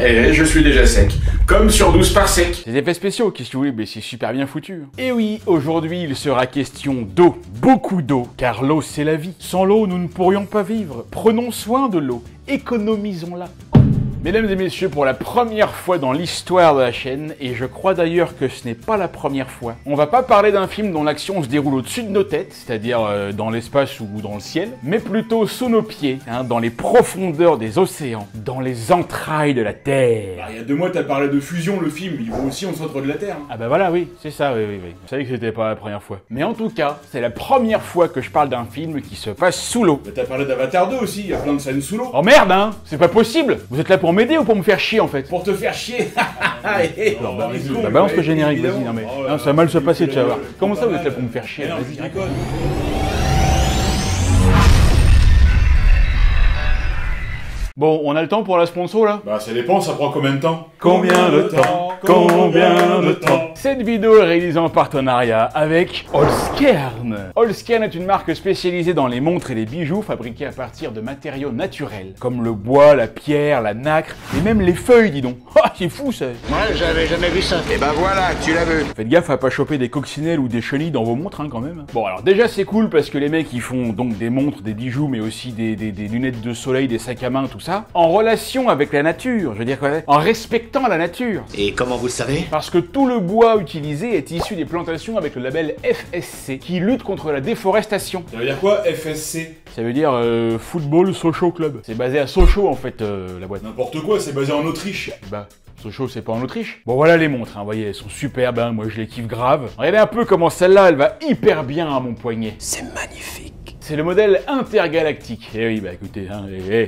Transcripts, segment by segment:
et je suis déjà sec. Comme sur 12 par sec. Des effets spéciaux, qu'est-ce que vous voulez, mais c'est super bien foutu. Et oui, aujourd'hui il sera question d'eau, beaucoup d'eau, car l'eau c'est la vie. Sans l'eau, nous ne pourrions pas vivre. Prenons soin de l'eau, économisons-la. Mesdames et messieurs, pour la première fois dans l'histoire de la chaîne, et je crois d'ailleurs que ce n'est pas la première fois, on va pas parler d'un film dont l'action se déroule au-dessus de nos têtes, c'est-à-dire dans l'espace ou dans le ciel, mais plutôt sous nos pieds, dans les profondeurs des océans, dans les entrailles de la Terre. Il y a 2 mois, t'as parlé de Fusion, le film, il vaut aussi au centre de la Terre. Ah bah voilà, oui, c'est ça, oui. Vous savez que c'était pas la première fois. Mais en tout cas, c'est la première fois que je parle d'un film qui se passe sous l'eau. Bah, t'as parlé d'Avatar 2 aussi, il y a plein de scènes sous l'eau. Oh merde, c'est pas possible. Vous êtes là pour m'aider ou pour me faire chier en fait? Pour te faire chier. Alors, bah balance le générique, vas-y, non mais non, ça va mal se passer, tu vas voir. Comment ça vous êtes là pour me faire chier? Vas-y, rigole. Bon, on a le temps pour la sponsor là? Bah ça dépend, ça prend combien de temps? Combien de temps? Combien de temps? Cette vidéo est réalisée en partenariat avec Holzkern. Holzkern est une marque spécialisée dans les montres et les bijoux fabriqués à partir de matériaux naturels, comme le bois, la pierre, la nacre, et même les feuilles, dis donc. Ah, c'est fou ça! Moi, j'avais jamais vu ça. Et ben voilà, tu l'as vu. Faites gaffe à pas choper des coccinelles ou des chenilles dans vos montres, quand même. Bon, alors déjà c'est cool parce que les mecs ils font donc des montres, des bijoux, mais aussi des lunettes de soleil, des sacs à main, tout ça, en relation avec la nature, je veux dire quoi, en respectant la nature. Et comment vous le savez? Parce que tout le bois utilisé est issu des plantations avec le label FSC, qui lutte contre la déforestation. Ça veut dire quoi, FSC? Ça veut dire Football Sochaux Club. C'est basé à Sochaux en fait, la boîte. N'importe quoi, c'est basé en Autriche. Bah, Sochaux c'est pas en Autriche. Bon voilà les montres, vous voyez, elles sont superbes, moi je les kiffe grave. Regardez un peu comment celle-là, elle va hyper bien à mon poignet. C'est magnifique. C'est le modèle intergalactique. Eh oui, bah écoutez,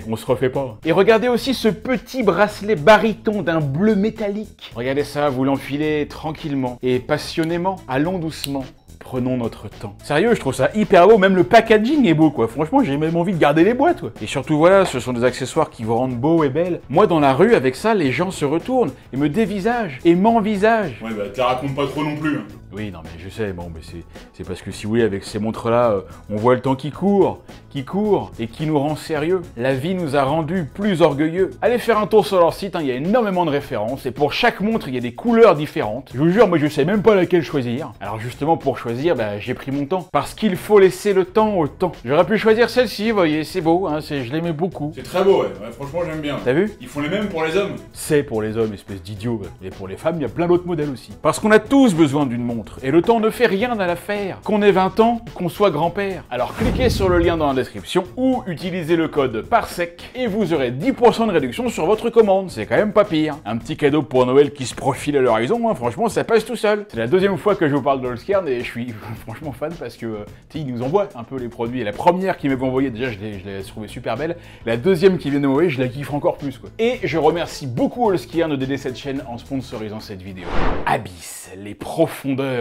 on se refait pas. Et regardez aussi ce petit bracelet baryton d'un bleu métallique. Regardez ça, vous l'enfilez tranquillement et passionnément. Allons doucement. Prenons notre temps. Sérieux, je trouve ça hyper beau, même le packaging est beau quoi. Franchement, j'ai même envie de garder les boîtes quoi. Et surtout voilà, ce sont des accessoires qui vous rendent beau et belle. Moi dans la rue avec ça, les gens se retournent et me dévisagent et m'envisagent. Ouais bah te la raconte pas trop non plus. Oui, non mais je sais, bon, mais c'est parce que si vous voulez, avec ces montres-là, on voit le temps qui court, et qui nous rend sérieux. La vie nous a rendus plus orgueilleux. Allez faire un tour sur leur site, il y a énormément de références, et pour chaque montre, il y a des couleurs différentes. Je vous jure, moi je sais même pas laquelle choisir. Alors justement, pour choisir, bah, j'ai pris mon temps. Parce qu'il faut laisser le temps au temps. J'aurais pu choisir celle-ci, vous voyez, c'est beau, je l'aimais beaucoup. C'est très beau, ouais, franchement j'aime bien. T'as vu? Ils font les mêmes pour les hommes. C'est pour les hommes, espèce d'idiot. Et pour les femmes, il y a plein d'autres modèles aussi. Parce qu'on a tous besoin d'une montre. Et le temps ne fait rien à l'affaire. Qu'on ait 20 ans, qu'on soit grand-père. Alors cliquez sur le lien dans la description ou utilisez le code PARSEC et vous aurez 10% de réduction sur votre commande. C'est quand même pas pire. Un petit cadeau pour Noël qui se profile à l'horizon, franchement ça passe tout seul. C'est la deuxième fois que je vous parle de Holzkern et je suis franchement fan parce que ils nous envoient un peu les produits. Et la première qui m'avait envoyé, déjà je l'ai trouvée super belle. La deuxième qui vient de m'envoyer, je la kiffe encore plus quoi. Et je remercie beaucoup Holzkern d'aider cette chaîne en sponsorisant cette vidéo. Abyss, les profondeurs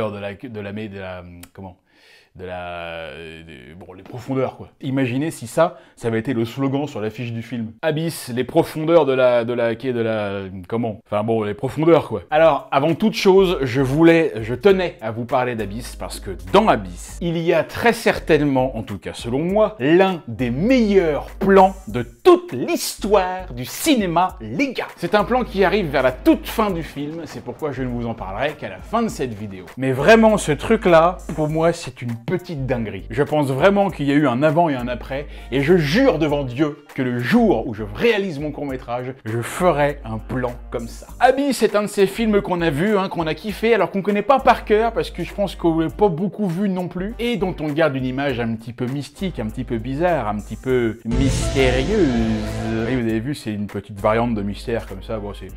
bon, les profondeurs quoi. Imaginez si ça avait été le slogan sur l'affiche du film. Abyss, les profondeurs les profondeurs quoi. Alors, avant toute chose, je tenais à vous parler d'Abyss parce que dans Abyss, il y a très certainement, en tout cas selon moi, l'un des meilleurs plans de toute l'histoire du cinéma, les gars. C'est un plan qui arrive vers la toute fin du film, c'est pourquoi je ne vous en parlerai qu'à la fin de cette vidéo. Mais vraiment, ce truc-là, pour moi, c'est une petite dinguerie. Je pense vraiment qu'il y a eu un avant et un après, et je jure devant Dieu que le jour où je réalise mon court-métrage, je ferai un plan comme ça. Abyss, c'est un de ces films qu'on a vu, qu'on a kiffé, alors qu'on connaît pas par cœur, parce que je pense qu'on l'a pas beaucoup vu non plus, et dont on garde une image un petit peu mystique, un petit peu bizarre, un petit peu mystérieuse. Et vous avez vu, c'est une petite variante de mystère comme ça, bon, c'est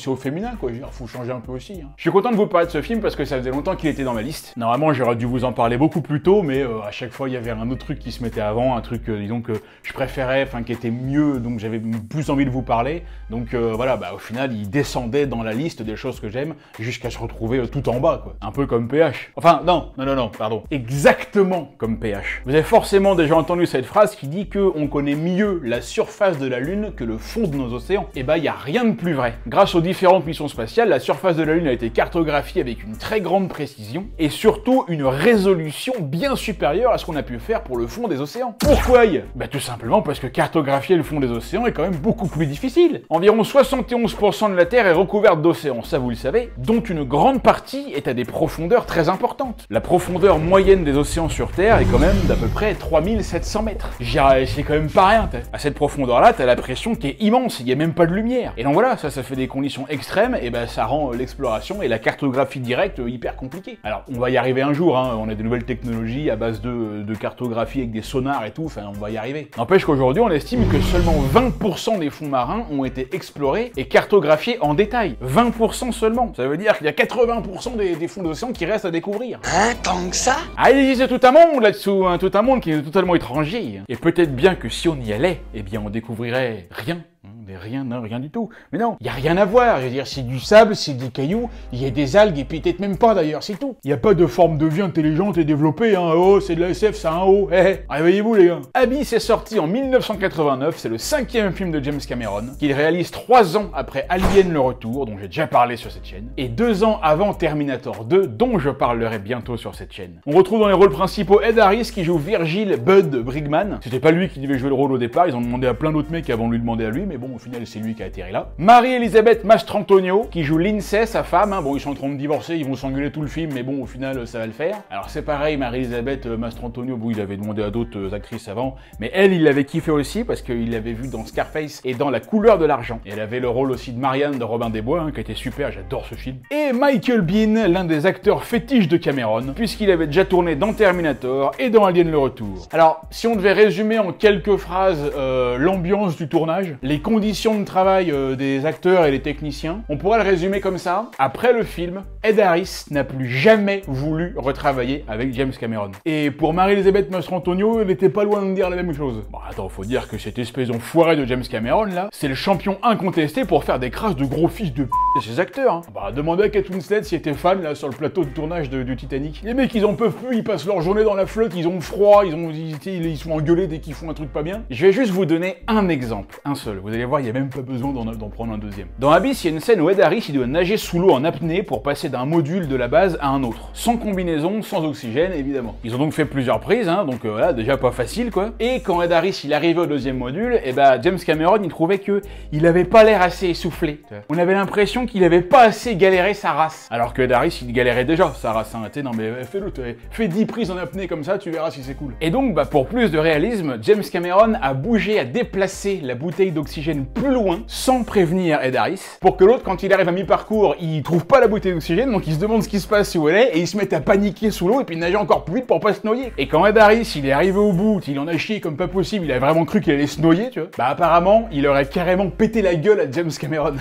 au féminin quoi, faut changer un peu aussi. Je suis content de vous parler de ce film parce que ça faisait longtemps qu'il était dans ma liste. Normalement, j'aurais dû vous en parler beaucoup plus tôt, mais à chaque fois, il y avait un autre truc qui se mettait avant, un truc, disons, que je préférais, qui était mieux, donc j'avais plus envie de vous parler. Donc voilà, au final, il descendait dans la liste des choses que j'aime jusqu'à se retrouver tout en bas, quoi. Un peu comme PH. Enfin, non, pardon. Exactement comme PH. Vous avez forcément déjà entendu cette phrase qui dit qu'on connaît mieux la surface de la Lune que le fond de nos océans. Et bah, il n'y a rien de plus vrai. Grâce aux différentes missions spatiales, la surface de la Lune a été cartographiée avec une très grande précision et surtout une résolution bien supérieure à ce qu'on a pu faire pour le fond des océans. Pourquoi? Bah tout simplement parce que cartographier le fond des océans est quand même beaucoup plus difficile. Environ 71% de la Terre est recouverte d'océans, ça vous le savez, dont une grande partie est à des profondeurs très importantes. La profondeur moyenne des océans sur Terre est quand même d'à peu près 3700 mètres. C'est quand même pas rien. À cette profondeur-là, t'as la pression qui est immense, il n'y a même pas de lumière. Et donc voilà, ça fait des conditions extrêmes, et ben ça rend l'exploration et la cartographie directe hyper compliquées. Alors, on va y arriver un jour, hein, on a de nouvelles technologies à base de cartographie avec des sonars et tout, enfin on va y arriver. N'empêche qu'aujourd'hui, on estime que seulement 20% des fonds marins ont été explorés et cartographiés en détail. 20% seulement. Ça veut dire qu'il y a 80% des fonds d'océan qui restent à découvrir. Hein, tant que ça? Ah, il existe tout un monde là-dessous, hein, tout un monde qui est totalement étranger. Et peut-être bien que si on y allait, eh bien on découvrirait rien. Rien, non, rien du tout. Mais non, il n'y a rien à voir. Je veux dire, c'est du sable, c'est des cailloux, il y a des algues et puis peut-être même pas d'ailleurs, c'est tout. Il n'y a pas de forme de vie intelligente et développée, hein. Oh, c'est de la SF, ça a un O. Réveillez-vous les gars. Abyss est sorti en 1989, c'est le 5e film de James Cameron, qu'il réalise 3 ans après Alien le Retour, dont j'ai déjà parlé sur cette chaîne, et 2 ans avant Terminator 2, dont je parlerai bientôt sur cette chaîne. On retrouve dans les rôles principaux Ed Harris qui joue Virgil Bud Brigman. C'était pas lui qui devait jouer le rôle au départ, ils ont demandé à plein d'autres mecs avant de lui demander à lui, mais bon, au final, c'est lui qui a atterri là. Marie-Elisabeth Mastrantonio, qui joue Lindsay, sa femme. Hein. Bon, ils sont en train de divorcer, ils vont s'engueuler tout le film, mais bon, au final, ça va le faire. Alors, c'est pareil, Marie-Elisabeth Mastrantonio, bon, il avait demandé à d'autres actrices avant, mais elle, il l'avait kiffé aussi, parce qu'il l'avait vu dans Scarface et dans La couleur de l'argent. Et elle avait le rôle aussi de Marianne de Robin des Bois, hein, qui était super, j'adore ce film. Et Michael Biehn, l'un des acteurs fétiches de Cameron, puisqu'il avait déjà tourné dans Terminator et dans Alien le Retour. Alors, si on devait résumer en quelques phrases l'ambiance du tournage, les conditions de travail des acteurs et des techniciens, on pourrait le résumer comme ça. Après le film, Ed Harris n'a plus jamais voulu retravailler avec James Cameron. Et pour Marie-Elisabeth Mastrantonio, elle n'était pas loin de dire la même chose. Bon, attends, faut dire que cette espèce d'enfoiré de James Cameron, là, c'est le champion incontesté pour faire des crasses de gros fils de p*** à ses acteurs. Hein. Bah, demandez à Kate Winslet si elle était fan, là, sur le plateau de tournage du Titanic. Les mecs, ils en peuvent plus, ils passent leur journée dans la flotte, ils ont froid, ils sont engueulés dès qu'ils font un truc pas bien. Je vais juste vous donner un exemple, un seul. Vous allez voir, il n'y a même pas besoin d'en prendre un deuxième. Dans Abyss, il y a une scène où Ed Harris, il doit nager sous l'eau en apnée pour passer d'un module de la base à un autre. Sans combinaison, sans oxygène, évidemment. Ils ont donc fait plusieurs prises, hein, donc voilà, déjà pas facile, quoi. Et quand Ed Harris, il arrivait au deuxième module, et bah, James Cameron, il trouvait que il avait pas l'air assez essoufflé. On avait l'impression qu'il avait pas assez galéré sa race. Alors que Ed Harris, il galérait déjà sa race, hein. Non mais fais-le, fais 10 prises en apnée comme ça, tu verras si c'est cool. Et donc, bah, pour plus de réalisme, James Cameron a bougé, a déplacé la bouteille d'oxygène plus loin, sans prévenir Ed Harris, pour que l'autre, quand il arrive à mi-parcours, il trouve pas la bouteille d'oxygène, donc il se demande ce qui se passe où elle est, et il se met à paniquer sous l'eau, et puis nager encore plus vite pour pas se noyer. Et quand Ed Harris, il est arrivé au bout, il en a chié comme pas possible, il a vraiment cru qu'il allait se noyer, tu vois, bah apparemment, il aurait carrément pété la gueule à James Cameron.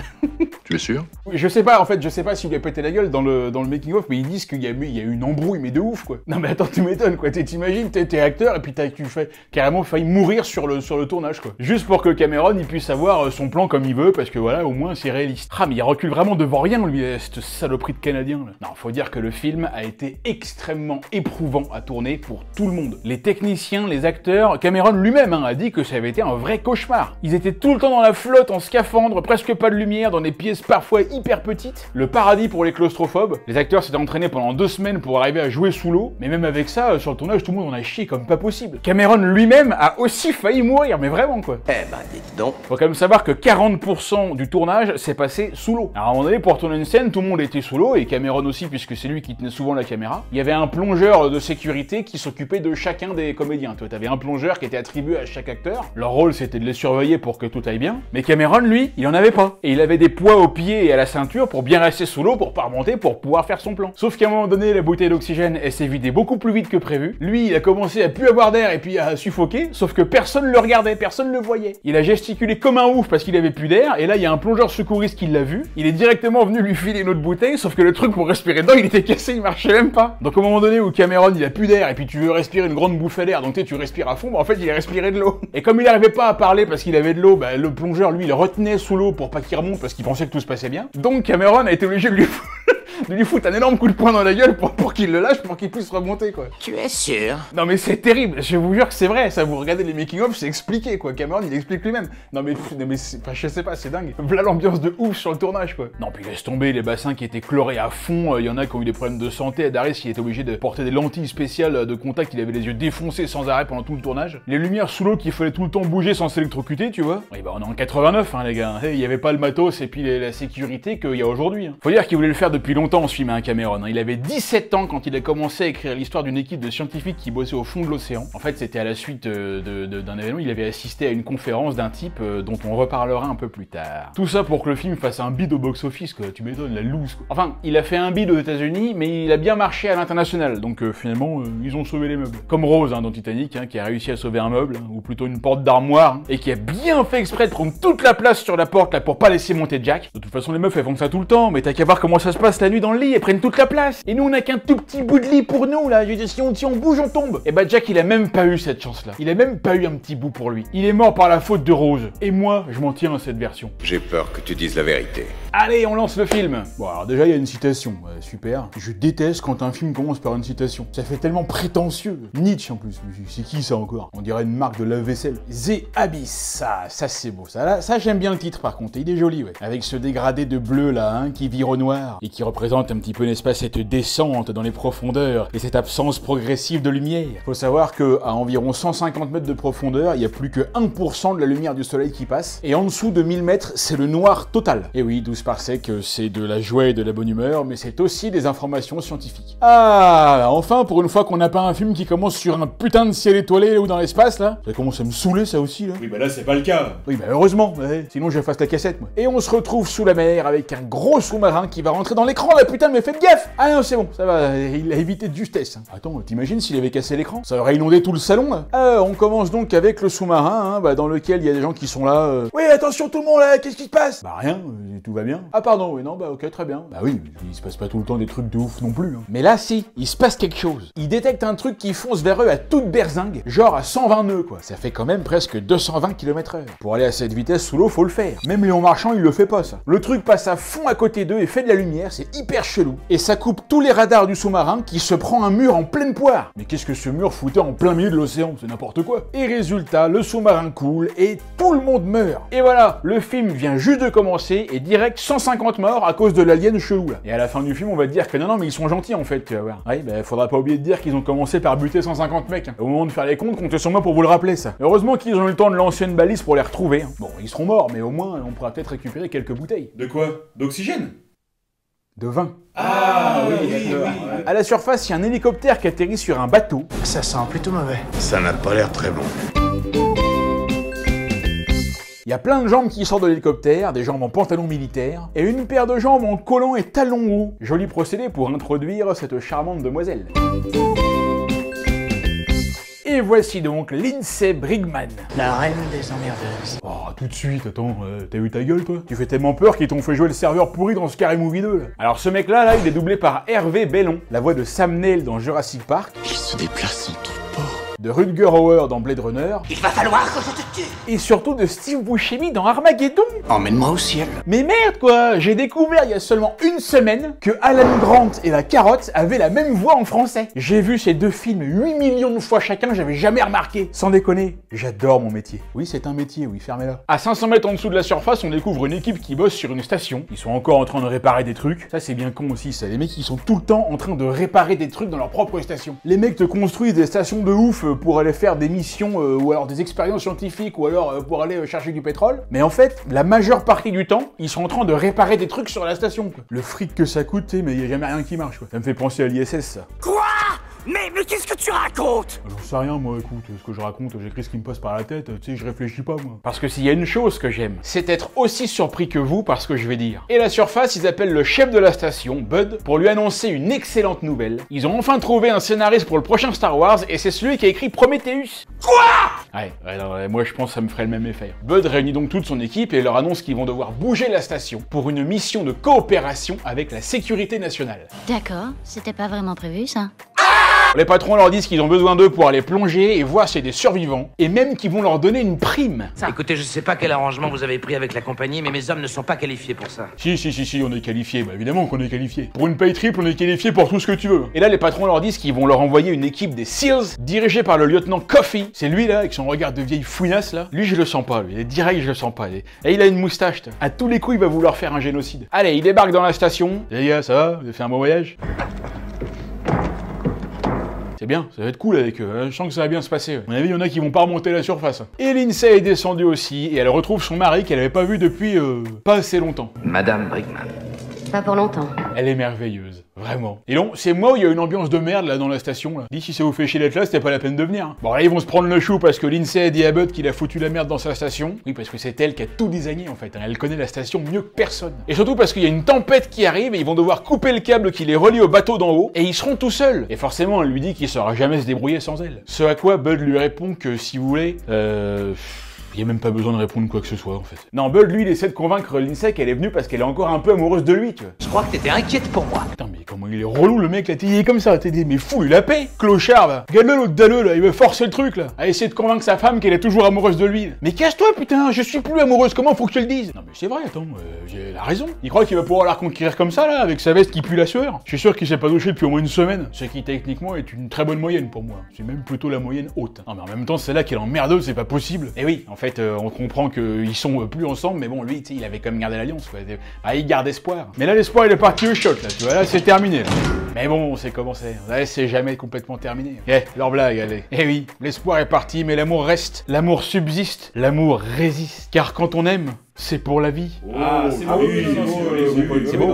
Tu es sûr? Je sais pas, en fait, je sais pas s'il lui a pété la gueule dans le making-of, mais ils disent qu'il y a eu une embrouille, mais de ouf, quoi. Non mais attends, tu m'étonnes, quoi, t'imagines, t'es acteur, et puis tu fais carrément failli mourir sur le tournage, quoi. Juste pour que Cameron, il puisse avoir son plan comme il veut, parce que voilà, au moins, c'est réaliste. Ah, mais il recule vraiment devant rien, lui, cette saloperie de Canadien, là. Non, faut dire que le film a été extrêmement éprouvant à tourner pour tout le monde. Les techniciens, les acteurs, Cameron lui-même, hein, a dit que ça avait été un vrai cauchemar. Ils étaient tout le temps dans la flotte, en scaphandre, presque pas de lumière, dans des pièces parfois hyper petites. Le paradis pour les claustrophobes. Les acteurs s'étaient entraînés pendant 2 semaines pour arriver à jouer sous l'eau, mais même avec ça, sur le tournage, tout le monde en a chié comme pas possible. Cameron lui-même a aussi failli mourir, mais vraiment, quoi. Eh ben, dites donc. Faut quand même savoir que 40% du tournage s'est passé sous l'eau. Alors à un moment donné, pour tourner une scène, tout le monde était sous l'eau, et Cameron aussi, puisque c'est lui qui tenait souvent la caméra. Il y avait un plongeur de sécurité qui s'occupait de chacun des comédiens. Tu avais un plongeur qui était attribué à chaque acteur. Leur rôle, c'était de les surveiller pour que tout aille bien. Mais Cameron, lui, il en avait pas. Et il avait des poids aux pieds et à la ceinture pour bien rester sous l'eau, pour pas remonter, pour pouvoir faire son plan. Sauf qu'à un moment donné, la bouteille d'oxygène, elle s'est vidée beaucoup plus vite que prévu. Lui, il a commencé à plus avoir d'air et puis à suffoquer, sauf que personne le regardait, personne le voyait. Il a gesticulé comme un ouf parce qu'il avait plus d'air, et là, il y a un plongeur secouriste qui l'a vu. Il est directement venu lui filer une autre bouteille, sauf que le truc pour respirer dedans, il était cassé, il marchait même pas. Donc au moment donné où Cameron, il a plus d'air, et puis tu veux respirer une grande bouffée d'air, donc tu respires à fond, bah en fait, il a respiré de l'eau. Et comme il n'arrivait pas à parler parce qu'il avait de l'eau, bah le plongeur, lui, il retenait sous l'eau pour pas qu'il remonte parce qu'il pensait que tout se passait bien. Donc Cameron a été obligé de lui de lui foutre un énorme coup de poing dans la gueule pour qu'il le lâche, pour qu'il puisse remonter, quoi. Tu es sûr? Non mais c'est terrible, je vous jure que c'est vrai, ça, vous regardez les making-of, c'est expliqué, quoi. Cameron, il explique lui-même. Non mais enfin, je sais pas, c'est dingue. Voilà l'ambiance de ouf sur le tournage, quoi. Non, puis laisse tomber les bassins qui étaient chlorés à fond, il y en a qui ont eu des problèmes de santé. Darius, il était obligé de porter des lentilles spéciales de contact, il avait les yeux défoncés sans arrêt pendant tout le tournage. Les lumières sous l'eau qu'il fallait tout le temps bouger sans s'électrocuter, tu vois. Et bah on est en 89, hein, les gars. Il y avait pas le matos et puis la sécurité qu'il y a aujourd'hui. Hein. Faut dire qu'il voulait le faire depuis longtemps, ce film, hein, Cameron. Hein. Il avait 17 ans quand il a commencé à écrire l'histoire d'une équipe de scientifiques qui bossait au fond de l'océan. En fait, c'était à la suite d'un événement, il avait assisté à une conférence d'un type dont on reparlera un peu plus tard. Tout ça pour que le film fasse un bid au box-office, quoi. Tu m'étonnes, la loose, quoi. Enfin, il a fait un bid aux États-Unis, mais il a bien marché à l'international. Donc finalement, ils ont sauvé les meubles. Comme Rose, hein, dans Titanic, hein, qui a réussi à sauver un meuble, hein, ou plutôt une porte d'armoire, hein, et qui a bien fait exprès de prendre toute la place sur la porte là pour pas laisser monter Jack. De toute façon, les meufs elles font ça tout le temps, mais t'as qu'à voir comment ça se passe la nuit dans le lit, elles prennent toute la place. Et nous, on a qu'un tout petit bout de lit pour nous là. Je veux dire, si on bouge, on tombe. Et bah Jack, il a même pas eu cette chance là. Il a même pas eu un petit bout pour lui. Il est mort par la faute de Rose. Et moi, je m'en tiens à cette version. J'ai peur que tu dises la vérité. Allez, on lance le film. Bon, alors déjà, il y a une citation. Super. Je déteste quand un film commence par une citation. Ça fait tellement prétentieux. Nietzsche en plus. C'est qui ça encore? On dirait une marque de lave-vaisselle. The Abyss. Ça c'est beau. Ça j'aime bien le titre par contre. Il est joli, ouais. Avec ce dégradé de bleu là, hein, qui vire au noir. Et qui représente un petit peu, n'est-ce pas, cette descente dans les profondeurs. Et cette absence progressive de lumière. Faut savoir que à environ 150 mètres de profondeur, il y a plus que 1% de la lumière du soleil qui passe. Et en dessous de 1000 mètres, c'est le noir total. Et oui, 12 parsecs, c'est de la joie et de la bonne humeur, mais c'est aussi des informations scientifiques. Ah, enfin, pour une fois qu'on n'a pas un film qui commence sur un putain de ciel étoilé ou dans l'espace, là. Ça commence à me saouler, ça aussi, là. Oui, bah là, c'est pas le cas. Oui, bah heureusement, ouais. Sinon j'efface la cassette, moi. Et on se retrouve sous la mer avec un gros sous-marin qui va rentrer dans l'écran, là, putain, mais faites gaffe! Ah non, c'est bon, ça va, il a évité de justesse. Attends, t'imagines s'il avait cassé l'écran? Ça aurait inondé tout le salon, là. On commence donc avec le sous-marin, hein, bah, dans lequel il y a des gens qui sont là. Oui, attention tout le monde, là, qu'est-ce qui se passe? Bah rien, tout va bien. Ah pardon, oui, non, bah ok, très bien. Bah oui, il se passe pas tout le temps des trucs de ouf non plus. Hein. Mais là, si, il se passe quelque chose. Ils détectent un truc qui fonce vers eux à toute berzingue, genre à 120 nœuds, quoi. Ça fait quand même presque 220 km/h. Pour aller à cette vitesse sous l'eau, faut le faire. Même Léon Marchand, il le fait pas, ça. Le truc passe à fond à côté d'eux et fait de la lumière, c'est hyper chelou. Et ça coupe tous les radars du sous-marin qui se prend un mur en pleine poire. Mais qu'est-ce que ce mur foutait en plein milieu de l'océan? C'est n'importe quoi. Et résultat, le sous-marin coule et tout le monde meurt. Et voilà, le film vient juste de commencer et direct 150 morts à cause de l'alien chelou, là. Et à la fin du film, on va te dire que non, mais ils sont gentils, en fait, tu vas voir. Ouais, bah, faudra pas oublier de dire qu'ils ont commencé par buter 150 mecs. Hein. Au moment de faire les comptes, comptez sur moi pour vous le rappeler, ça. Heureusement qu'ils ont eu le temps de lancer une balise pour les retrouver. Hein. Bon, ils seront morts, mais au moins, on pourra peut-être récupérer quelques bouteilles. De quoi? D'oxygène? De vin. Ah oui, d'accord. Ouais. À la surface, il y a un hélicoptère qui atterrit sur un bateau. Ça sent plutôt mauvais. Ça n'a pas l'air très bon. Il y a plein de jambes qui sortent de l'hélicoptère, des jambes en pantalon militaire, et une paire de jambes en collant et talons hauts. Joli procédé pour introduire cette charmante demoiselle. Et voici donc Lindsay Brigman. La reine des emmerdeuses. Oh, tout de suite, attends, t'as vu ta gueule, toi? Tu fais tellement peur qu'ils t'ont fait jouer le serveur pourri dans Scary Movie 2, là. Alors ce mec-là, il est doublé par Hervé Bellon, la voix de Sam Neill dans Jurassic Park. Il se déplace en tout port. De Rutger Hauer dans Blade Runner. Il va falloir que je te tue. Et surtout de Steve Buscemi dans Armageddon. Emmène-moi au ciel. Mais merde quoi, j'ai découvert il y a seulement une semaine que Alan Grant et la carotte avaient la même voix en français. J'ai vu ces deux films 8 millions de fois chacun, j'avais jamais remarqué. Sans déconner, j'adore mon métier. Oui, c'est un métier, oui, fermez-la. À 500 mètres en dessous de la surface, on découvre une équipe qui bosse sur une station. Ils sont encore en train de réparer des trucs. Ça c'est bien con aussi, ça. Les mecs qui sont tout le temps en train de réparer des trucs dans leur propre station. Les mecs te construisent des stations de ouf pour aller faire des missions ou alors des expériences scientifiques ou alors pour aller chercher du pétrole. Mais en fait, la majeure partie du temps, ils sont en train de réparer des trucs sur la station, quoi. Le fric que ça coûte, mais il y a jamais rien qui marche, quoi. Ça me fait penser à l'ISS, ça. Quoi? Mais qu'est-ce que tu racontes? J'en sais rien, moi, écoute, ce que je raconte, j'écris ce qui me passe par la tête, tu sais, je réfléchis pas, moi. Parce que s'il y a une chose que j'aime, c'est être aussi surpris que vous par ce que je vais dire. Et la surface, ils appellent le chef de la station, Bud, pour lui annoncer une excellente nouvelle. Ils ont enfin trouvé un scénariste pour le prochain Star Wars, et c'est celui qui a écrit Prometheus. Quoi? Ouais, alors, moi je pense que ça me ferait le même effet. Bud réunit donc toute son équipe et leur annonce qu'ils vont devoir bouger la station pour une mission de coopération avec la sécurité nationale. D'accord, c'était pas vraiment prévu ça. Les patrons leur disent qu'ils ont besoin d'eux pour aller plonger et voir s'il y a des survivants, et même qu'ils vont leur donner une prime. Écoutez, je sais pas quel arrangement vous avez pris avec la compagnie, mais mes hommes ne sont pas qualifiés pour ça. Si, on est qualifiés. Bah évidemment qu'on est qualifiés. Pour une paye triple, on est qualifiés pour tout ce que tu veux. Et là, les patrons leur disent qu'ils vont leur envoyer une équipe des SEALs, dirigée par le lieutenant Coffey. C'est lui là, avec son regard de vieille fouinasse là. Lui, je le sens pas, lui. Il est direct, je le sens pas. Et il a une moustache. À tous les coups, il va vouloir faire un génocide. Allez, il débarque dans la station. Les gars, ça va? Vous avez fait un bon voyage? C'est bien, ça va être cool avec eux, je sens que ça va bien se passer. À mon avis, il y en a qui vont pas remonter la surface. Et Lindsay est descendue aussi, et elle retrouve son mari qu'elle avait pas vu depuis pas assez longtemps. Madame Brickman. Pas pour longtemps. Elle est merveilleuse, vraiment. Et non, c'est moi où il y a une ambiance de merde là dans la station là. Dis si ça vous fait chier d'être là, c'était pas la peine de venir. Hein. Bon là ils vont se prendre le chou parce que Lindsay a dit à Bud qu'il a foutu la merde dans sa station. Oui parce que c'est elle qui a tout designé en fait. Hein. Elle connaît la station mieux que personne. Et surtout parce qu'il y a une tempête qui arrive et ils vont devoir couper le câble qui les relie au bateau d'en haut et ils seront tout seuls. Et forcément elle lui dit qu'il saura jamais se débrouiller sans elle. Ce à quoi Bud lui répond que si vous voulez, il n'y a même pas besoin de répondre quoi que ce soit en fait. Non, Bud lui il essaie de convaincre Lindsay qu'elle est venue parce qu'elle est encore un peu amoureuse de lui, tu vois. Je crois que t'étais inquiète pour moi. Putain mais comment il est relou le mec là, il est comme ça, t'es dit mais fous-lui la paix, clochard va. Regarde-le l'autre dalleux là, il veut forcer le truc là, à essayer de convaincre sa femme qu'elle est toujours amoureuse de lui. Mais casse-toi putain, je suis plus amoureuse, comment faut que je te le dise? Non mais c'est vrai, attends, j'ai la raison. Il croit qu'il va pouvoir la reconquérir comme ça là, avec sa veste qui pue la sueur. Je suis sûr qu'il s'est pas douché depuis au moins une semaine, ce qui techniquement est une très bonne moyenne pour moi. C'est même plutôt la moyenne haute. Non mais en même temps c'est là qu'elle est emmerdeuse, c'est pas possible. Et oui, en fait on comprend qu'ils sont plus ensemble, mais bon lui tu sais il avait quand même gardé l'alliance quoi. Ah, il garde espoir. Mais là l'espoir il est parti au shot là, tu vois, là c'est terminé là. Mais bon, on sait comment c'est. Ouais, c'est jamais complètement terminé. Leur blague, allez. Eh oui, l'espoir est parti, mais l'amour reste. L'amour subsiste. L'amour résiste. Car quand on aime, c'est pour la vie. Ah, c'est beau, c'est beau.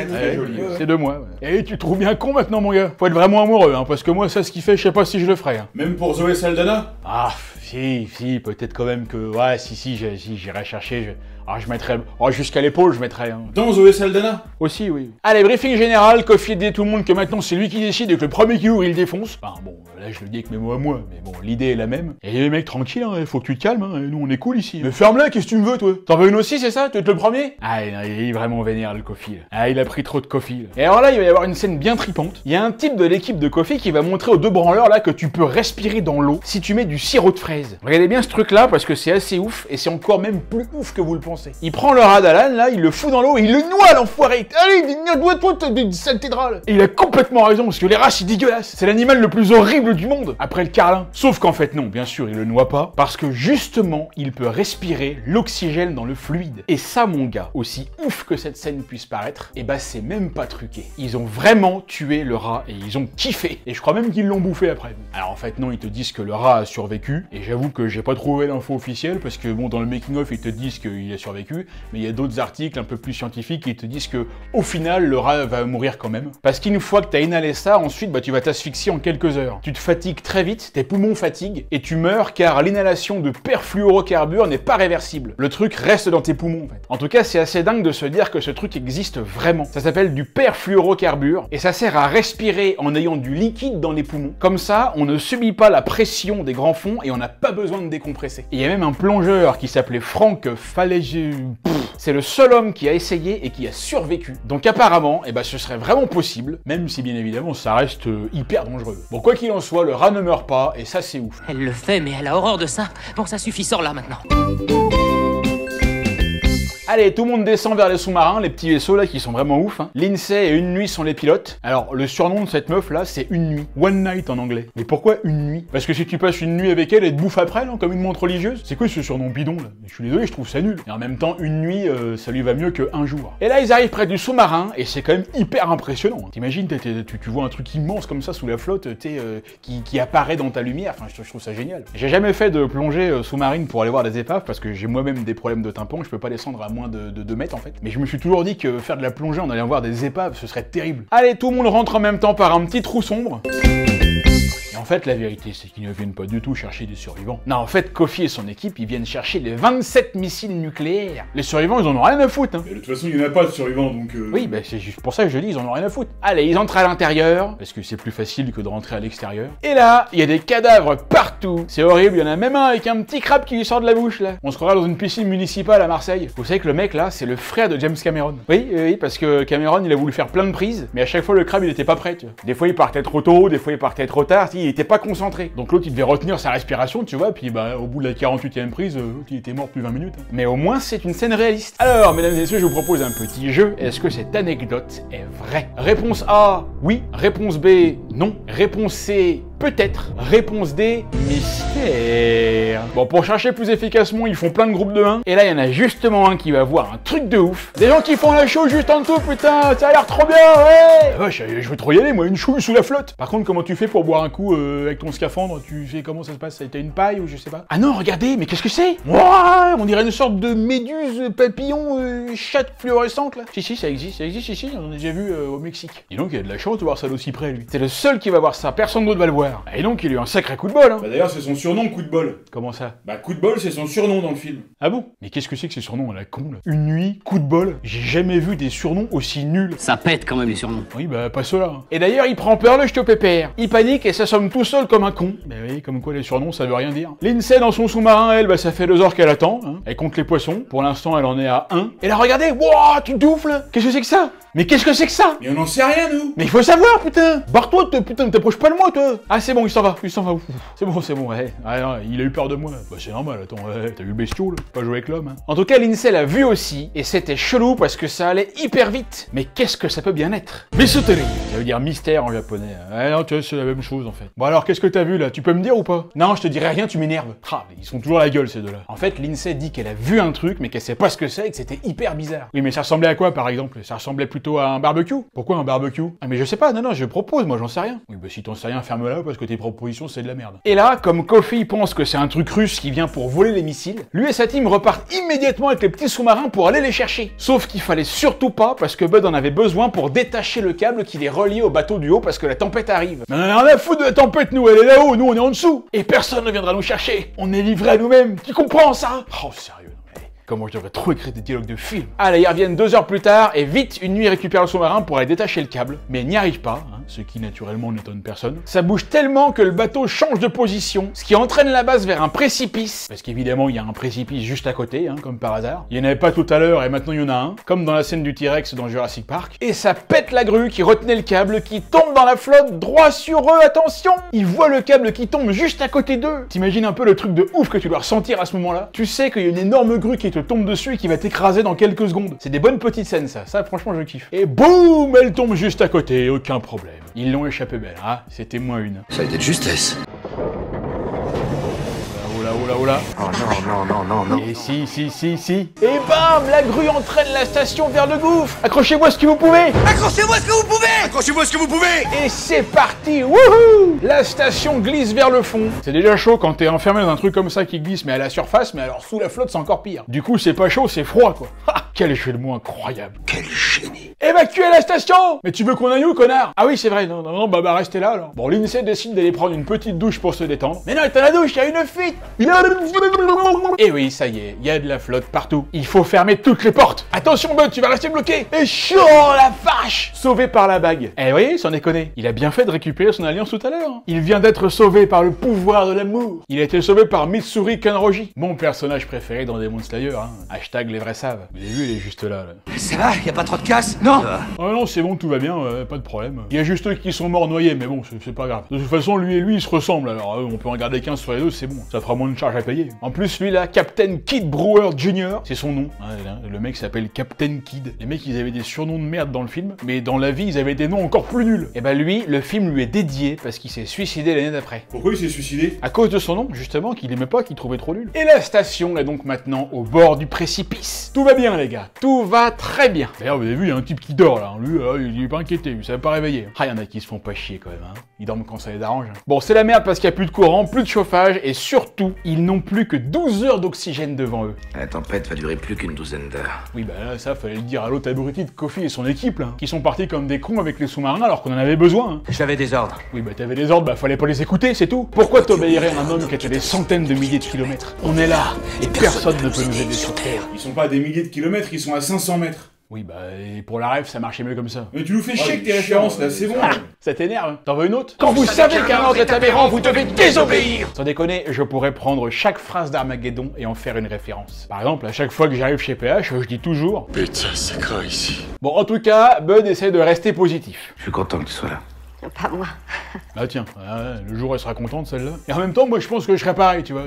Très joli. C'est de moi. Ouais. Et tu te trouves bien con maintenant, mon gars. Faut être vraiment amoureux, hein, parce que moi, ça, ce qui fait, je sais pas si je le ferais. Hein. Même pour Zoé Saldana? Ah, si, peut-être quand même que... Ouais, si, j'irai chercher... Ah, je mettrais... Oh, jusqu'à l'épaule, je mettrais... Hein. Dans Zoé Saldana? Aussi, oui. Allez, briefing général, Coffey dit tout le monde que maintenant c'est lui qui décide et que le premier qui ouvre, il défonce. Enfin, bon, là, je le dis avec mes mots à moi, mais bon, l'idée est la même. Et les mecs, tranquille, hein, faut que tu te calmes, hein, nous, on est cool ici. Mais ferme-la, qu'est-ce que tu me veux, toi? T'en veux une aussi, c'est ça? Tu veux être le premier? Ah, il est vraiment vénère, le Coffey, là. Ah, il a pris trop de Coffey, là. Et alors là, il va y avoir une scène bien tripante. Il y a un type de l'équipe de Coffey qui va montrer aux deux branleurs, là, que tu peux respirer dans l'eau si tu mets du sirop de fraise. Regardez bien ce truc-là, parce que c'est assez ouf, et c'est encore même plus ouf que vous le pensez. Il prend le rat d'Alan, là, il le fout dans l'eau et il le noie, l'enfoiré. Allez, toi, t'as des saletés de râle. Et il a complètement raison, parce que les rats, c'est dégueulasse. C'est l'animal le plus horrible du monde, après le carlin. Sauf qu'en fait, non, bien sûr, il le noie pas, parce que justement, il peut respirer l'oxygène dans le fluide. Et ça, mon gars, aussi ouf que cette scène puisse paraître, et bah, c'est même pas truqué. Ils ont vraiment tué le rat et ils ont kiffé. Et je crois même qu'ils l'ont bouffé après. Alors en fait, non, ils te disent que le rat a survécu, et j'avoue que j'ai pas trouvé l'info officielle, parce que bon, dans le making-of, ils te disent qu'il a survécu, mais il y a d'autres articles un peu plus scientifiques qui te disent que au final le rat va mourir quand même. Parce qu'une fois que t'as inhalé ça, ensuite bah tu vas t'asphyxier en quelques heures. Tu te fatigues très vite, tes poumons fatiguent et tu meurs car l'inhalation de perfluorocarbures n'est pas réversible. Le truc reste dans tes poumons en fait. En tout cas c'est assez dingue de se dire que ce truc existe vraiment. Ça s'appelle du perfluorocarbure et ça sert à respirer en ayant du liquide dans les poumons. Comme ça on ne subit pas la pression des grands fonds et on n'a pas besoin de décompresser. Et il y a même un plongeur qui s'appelait Frank Falege. C'est le seul homme qui a essayé et qui a survécu. Donc apparemment, eh ben, ce serait vraiment possible, même si bien évidemment ça reste hyper dangereux. Bon, quoi qu'il en soit, le rat ne meurt pas, et ça c'est ouf. Elle le fait, mais elle a horreur de ça. Bon, ça suffit, sors là maintenant. Allez, tout le monde descend vers les sous-marins, les petits vaisseaux là qui sont vraiment ouf. Hein. Lindsay et Une Nuit sont les pilotes. Alors, le surnom de cette meuf là, c'est Une Nuit. One Night en anglais. Mais pourquoi Une Nuit? Parce que si tu passes une nuit avec elle, elle te bouffe après, là, comme une montre religieuse. C'est quoi ce surnom bidon là? Je suis désolé, je trouve ça nul. Et en même temps, Une Nuit, ça lui va mieux qu'un jour. Et là, ils arrivent près du sous-marin, et c'est quand même hyper impressionnant. Hein. T'imagines, tu vois un truc immense comme ça sous la flotte, qui apparaît dans ta lumière. Enfin, je trouve ça génial. J'ai jamais fait de plongée sous-marine pour aller voir des épaves, parce que j'ai moi-même des problèmes de tympan, je peux pas descendre à moins de 2 mètres en fait. Mais je me suis toujours dit que faire de la plongée en allant voir des épaves, ce serait terrible. Allez, tout le monde rentre en même temps par un petit trou sombre. Et En fait, la vérité, c'est qu'ils ne viennent pas du tout chercher des survivants. Non, en fait, Kofi et son équipe, ils viennent chercher les 27 missiles nucléaires. Les survivants, ils en ont rien à foutre, hein. Mais de toute façon, il n'y en a pas de survivants, donc... Oui, bah c'est juste pour ça que je dis, ils en ont rien à foutre. Allez, ils entrent à l'intérieur, parce que c'est plus facile que de rentrer à l'extérieur. Et là, il y a des cadavres partout. C'est horrible, il y en a même un avec un petit crabe qui lui sort de la bouche, là. On se croirait dans une piscine municipale à Marseille. Vous savez que le mec, là, c'est le frère de James Cameron. Oui, parce que Cameron, il a voulu faire plein de prises, mais à chaque fois, le crabe, il était pas prêt, tu vois. Des fois, il partait trop tôt, des fois, il partait trop tard, il était pas concentré. Donc l'autre, il devait retenir sa respiration, tu vois, puis bah, au bout de la 48e prise, l'autre, il était mort depuis 20 minutes. Mais au moins, c'est une scène réaliste. Alors, mesdames et messieurs, je vous propose un petit jeu. Est-ce que cette anecdote est vraie? Réponse A, oui. Réponse B, non. Réponse C, peut-être. Réponse D, mystère. Bon, pour chercher plus efficacement, ils font plein de groupes de 1. Et là, il y en a justement un qui va voir un truc de ouf. Des gens qui font la show juste en dessous, putain, ça a l'air trop bien, ouais. Ah, je veux trop y aller, moi, une chouille sous la flotte. Par contre, comment tu fais pour boire un coup avec ton scaphandre? Tu sais comment ça se passe? Ça a été une paille ou je sais pas? Ah non, regardez, mais qu'est-ce que c'est? Ouah, on dirait une sorte de méduse papillon chatte fluorescente, là. Si, ça existe, si, on en a déjà vu au Mexique. Et donc, il a de la chance de voir ça d'aussi près, lui. C'est le seul qui va voir ça, personne d'autre va le voir. Et donc, il a eu un sacré coup de bol, hein. Bah d'ailleurs, c'est son surnom, coup de bol. Comment ça? Bah, coup de bol, c'est son surnom dans le film. Ah bon? Mais qu'est-ce que c'est que ces surnoms à la con, là? Une nuit, coup de bol? J'ai jamais vu des surnoms aussi nuls. Ça pète quand même les surnoms. Oui, bah, pas ceux-là. Hein. Et d'ailleurs, il prend peur, le ch'to pépère. Il panique et s'assomme tout seul comme un con. Bah oui, comme quoi les surnoms, ça veut rien dire. Lindsay, dans son sous-marin, elle, bah, ça fait 2 heures qu'elle attend, hein. Elle compte les poissons. Pour l'instant, elle en est à 1. Et là, regardez, wouah, tu doufles. Qu'est-ce que c'est que ça? Mais qu'est-ce que c'est que ça? Mais on n'en sait rien, nous. Mais il faut savoir, putain. Barre-toi, putain, ne t'approche pas de moi, toi. Ah, c'est bon, il s'en va. Ouf. C'est bon, ouais. Ah, non, il a eu peur de moi. Bah, c'est normal, attends, ouais, t'as vu le bestiau, là? Pas jouer avec l'homme, hein. En tout cas, Lindsay l'a vu aussi, et c'était chelou parce que ça allait hyper vite. Mais qu'est-ce que ça peut bien être? Mystery, ça veut dire mystère en japonais. Ah non, tu vois, c'est la même chose, en fait. Bon alors, qu'est-ce que t'as vu, là? Tu peux me dire ou pas? Non, je te dirai rien, tu m'énerves. Ah, mais ils sont toujours la gueule, ces deux-là. En fait, Lindsay dit qu'elle a vu un truc, mais qu'elle sait pas ce que c'est et que c'était hyper bizarre. Oui, mais ça ressemblait à quoi, par exemple? Ça ressemblait plutôt à un barbecue? Pourquoi un barbecue? Ah, mais je sais pas, non, je propose, moi, j'en sais rien. Oui, bah si t'en sais rien, ferme-la, parce que tes propositions, c'est de la merde. Et là, comme Kofi pense que c'est un truc russe qui vient pour voler les missiles, lui et sa team repartent immédiatement avec les petits sous-marins pour aller les chercher. Sauf qu'il fallait surtout pas, parce que Bud en avait besoin pour détacher le câble qui les reliait au bateau du haut parce que la tempête arrive. Mais on en a rien à foutre de la tempête, nous, elle est là-haut, nous on est en dessous. Et personne ne viendra nous chercher. On est livrés à nous-mêmes. Tu comprends ça? Oh, sérieux. Comment je devrais trop écrire des dialogues de film. Allez, ils reviennent 2 heures plus tard, et vite, une nuit récupère le sous-marin pour aller détacher le câble. Mais elle n'y arrive pas, hein, ce qui naturellement n'étonne personne. Ça bouge tellement que le bateau change de position, ce qui entraîne la base vers un précipice. Parce qu'évidemment, il y a un précipice juste à côté, hein, comme par hasard. Il n'y en avait pas tout à l'heure, et maintenant il y en a un, comme dans la scène du T-Rex dans Jurassic Park. Et ça pète la grue qui retenait le câble, qui tombe dans la flotte, droit sur eux, attention! Ils voient le câble qui tombe juste à côté d'eux. T'imagines un peu le truc de ouf que tu dois ressentir à ce moment-là? Tu sais qu'il y a une énorme grue qui te tombe dessus et qui va t'écraser dans quelques secondes. C'est des bonnes petites scènes, ça franchement je kiffe. Et boum, elle tombe juste à côté, aucun problème. Ils l'ont échappé belle, hein, c'était -1. Ça a été de justesse. Oula. Oh non. Et si. Et bam, la grue entraîne la station vers le gouffre. Accrochez-moi ce que vous pouvez. Accrochez-moi ce que vous pouvez. Et c'est parti, wouhou. La station glisse vers le fond. C'est déjà chaud quand t'es enfermé dans un truc comme ça qui glisse, mais à la surface, mais alors sous la flotte c'est encore pire. Du coup c'est pas chaud, c'est froid quoi. Ha, quel jeu de mots incroyable. Quel génie. Évacuez la station. Mais tu veux qu'on aille où, connard? Ah oui c'est vrai, non, bah restez là alors. Bon, Lindsay décide d'aller prendre une petite douche pour se détendre. Mais non, t'as la douche, il y a une fuite. Et oui, ça y est, il y a de la flotte partout. Il faut fermer toutes les portes. Attention Bud, tu vas rester bloqué. Et chaud la vache. Sauvé par la bague. Eh oui, sans déconner. Il a bien fait de récupérer son alliance tout à l'heure. Il vient d'être sauvé par le pouvoir de l'amour. Il a été sauvé par Mitsuri Kanroji, mon personnage préféré dans Demon Slayer. Hein. Hashtag les vrais savent. Vous avez vu, il est juste là. Ça va, y a pas trop de casse? Non. Oh non, c'est bon, tout va bien, pas de problème. Il y a juste eux qui sont morts noyés, mais bon, c'est pas grave. De toute façon, lui et lui, ils se ressemblent, alors on peut en garder 15 sur les deux, c'est bon. Ça fera moins de charges à payer. En plus, lui là, Captain Kid Brewer Jr., c'est son nom. Hein, le mec s'appelle Captain Kid. Les mecs, ils avaient des surnoms de merde dans le film, mais dans la vie, ils avaient des noms encore plus nuls. Et bah lui, le film lui est dédié parce qu'il s'est suicidé l'année d'après. Pourquoi il s'est suicidé? À cause de son nom, justement, qu'il aimait pas, qu'il trouvait trop nul. Et la station est donc maintenant au bord du précipice. Tout va bien, les gars. Tout va très bien. D'ailleurs, vous avez vu, il y a un type qui dort là. Lui, il est pas inquiété, il s'est pas réveillé. Ah, il y en a qui se font pas chier quand même, hein. Ils dorment quand ça les arrange. Bon, c'est la merde parce qu'il n'y a plus de courant, plus de chauffage et surtout, ils n'ont plus que 12 heures d'oxygène devant eux. La tempête va durer plus qu'une douzaine d'heures. Oui, bah là, ça, fallait le dire à l'autre abruti de Kofi et son équipe, là, qui sont partis comme des cons avec les sous-marins alors qu'on en avait besoin. Hein. J'avais des ordres. Oui, bah t'avais des ordres, bah fallait pas les écouter, c'est tout. Pourquoi t'obéirais à un homme qui a fait des centaines de milliers de kilomètres? On est là, et personne ne peut nous aider sur Terre. Ils sont pas à des milliers de kilomètres, ils sont à 500 mètres. Oui, bah, et pour la rêve, ça marchait mieux comme ça. Mais tu nous fais chier avec tes références, là, c'est bon. Ça t'énerve? T'en veux une autre? Quand vous savez qu'un ordre est aberrant, vous devez désobéir! Sans déconner, je pourrais prendre chaque phrase d'Armageddon et en faire une référence. Par exemple, à chaque fois que j'arrive chez PH, je dis toujours... Putain, c'est craint ici. Bon, en tout cas, Bud essaie de rester positif. Je suis content que tu sois là. Pas moi. Ah tiens, le jour elle sera contente celle-là. Et en même temps, moi je pense que je serais pareil, tu vois.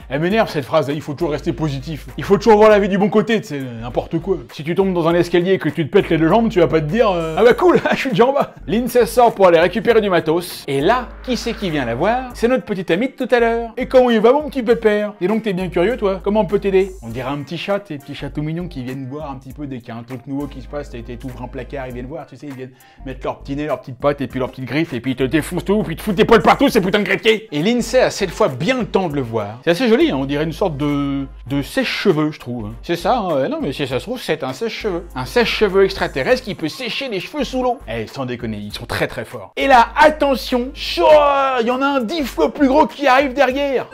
Elle m'énerve cette phrase, il faut toujours rester positif. Il faut toujours voir la vie du bon côté, tu sais, n'importe quoi. Si tu tombes dans un escalier et que tu te pètes les deux jambes, tu vas pas te dire ah bah cool, je suis déjà en bas. Lindsay sort pour aller récupérer du matos. Et là, qui c'est qui vient la voir? C'est notre petit ami de tout à l'heure. Et comment il va mon petit pépère? Et donc t'es bien curieux toi? Comment on peut t'aider? On dirait un petit chat, ces petits chats tout mignons qui viennent voir un petit peu dès qu'il y a un truc nouveau qui se passe, t'ouvres un placard, ils viennent voir, tu sais, ils viennent mettre leur petit nez, leurs petites pattes et puis leurs petites griffes et puis ils te défonce tout, puis te fout tes poils partout, ces putains de chrétiens. Et Lindsay a cette fois bien le temps de le voir. C'est assez joli, hein, on dirait une sorte de sèche-cheveux, je trouve. C'est ça, hein, non mais si ça se trouve, c'est un sèche-cheveux. Un sèche-cheveux extraterrestre qui peut sécher les cheveux sous l'eau. Eh, sans déconner, ils sont très très forts. Et là, attention, il y en a un 10 fois plus gros qui arrive derrière.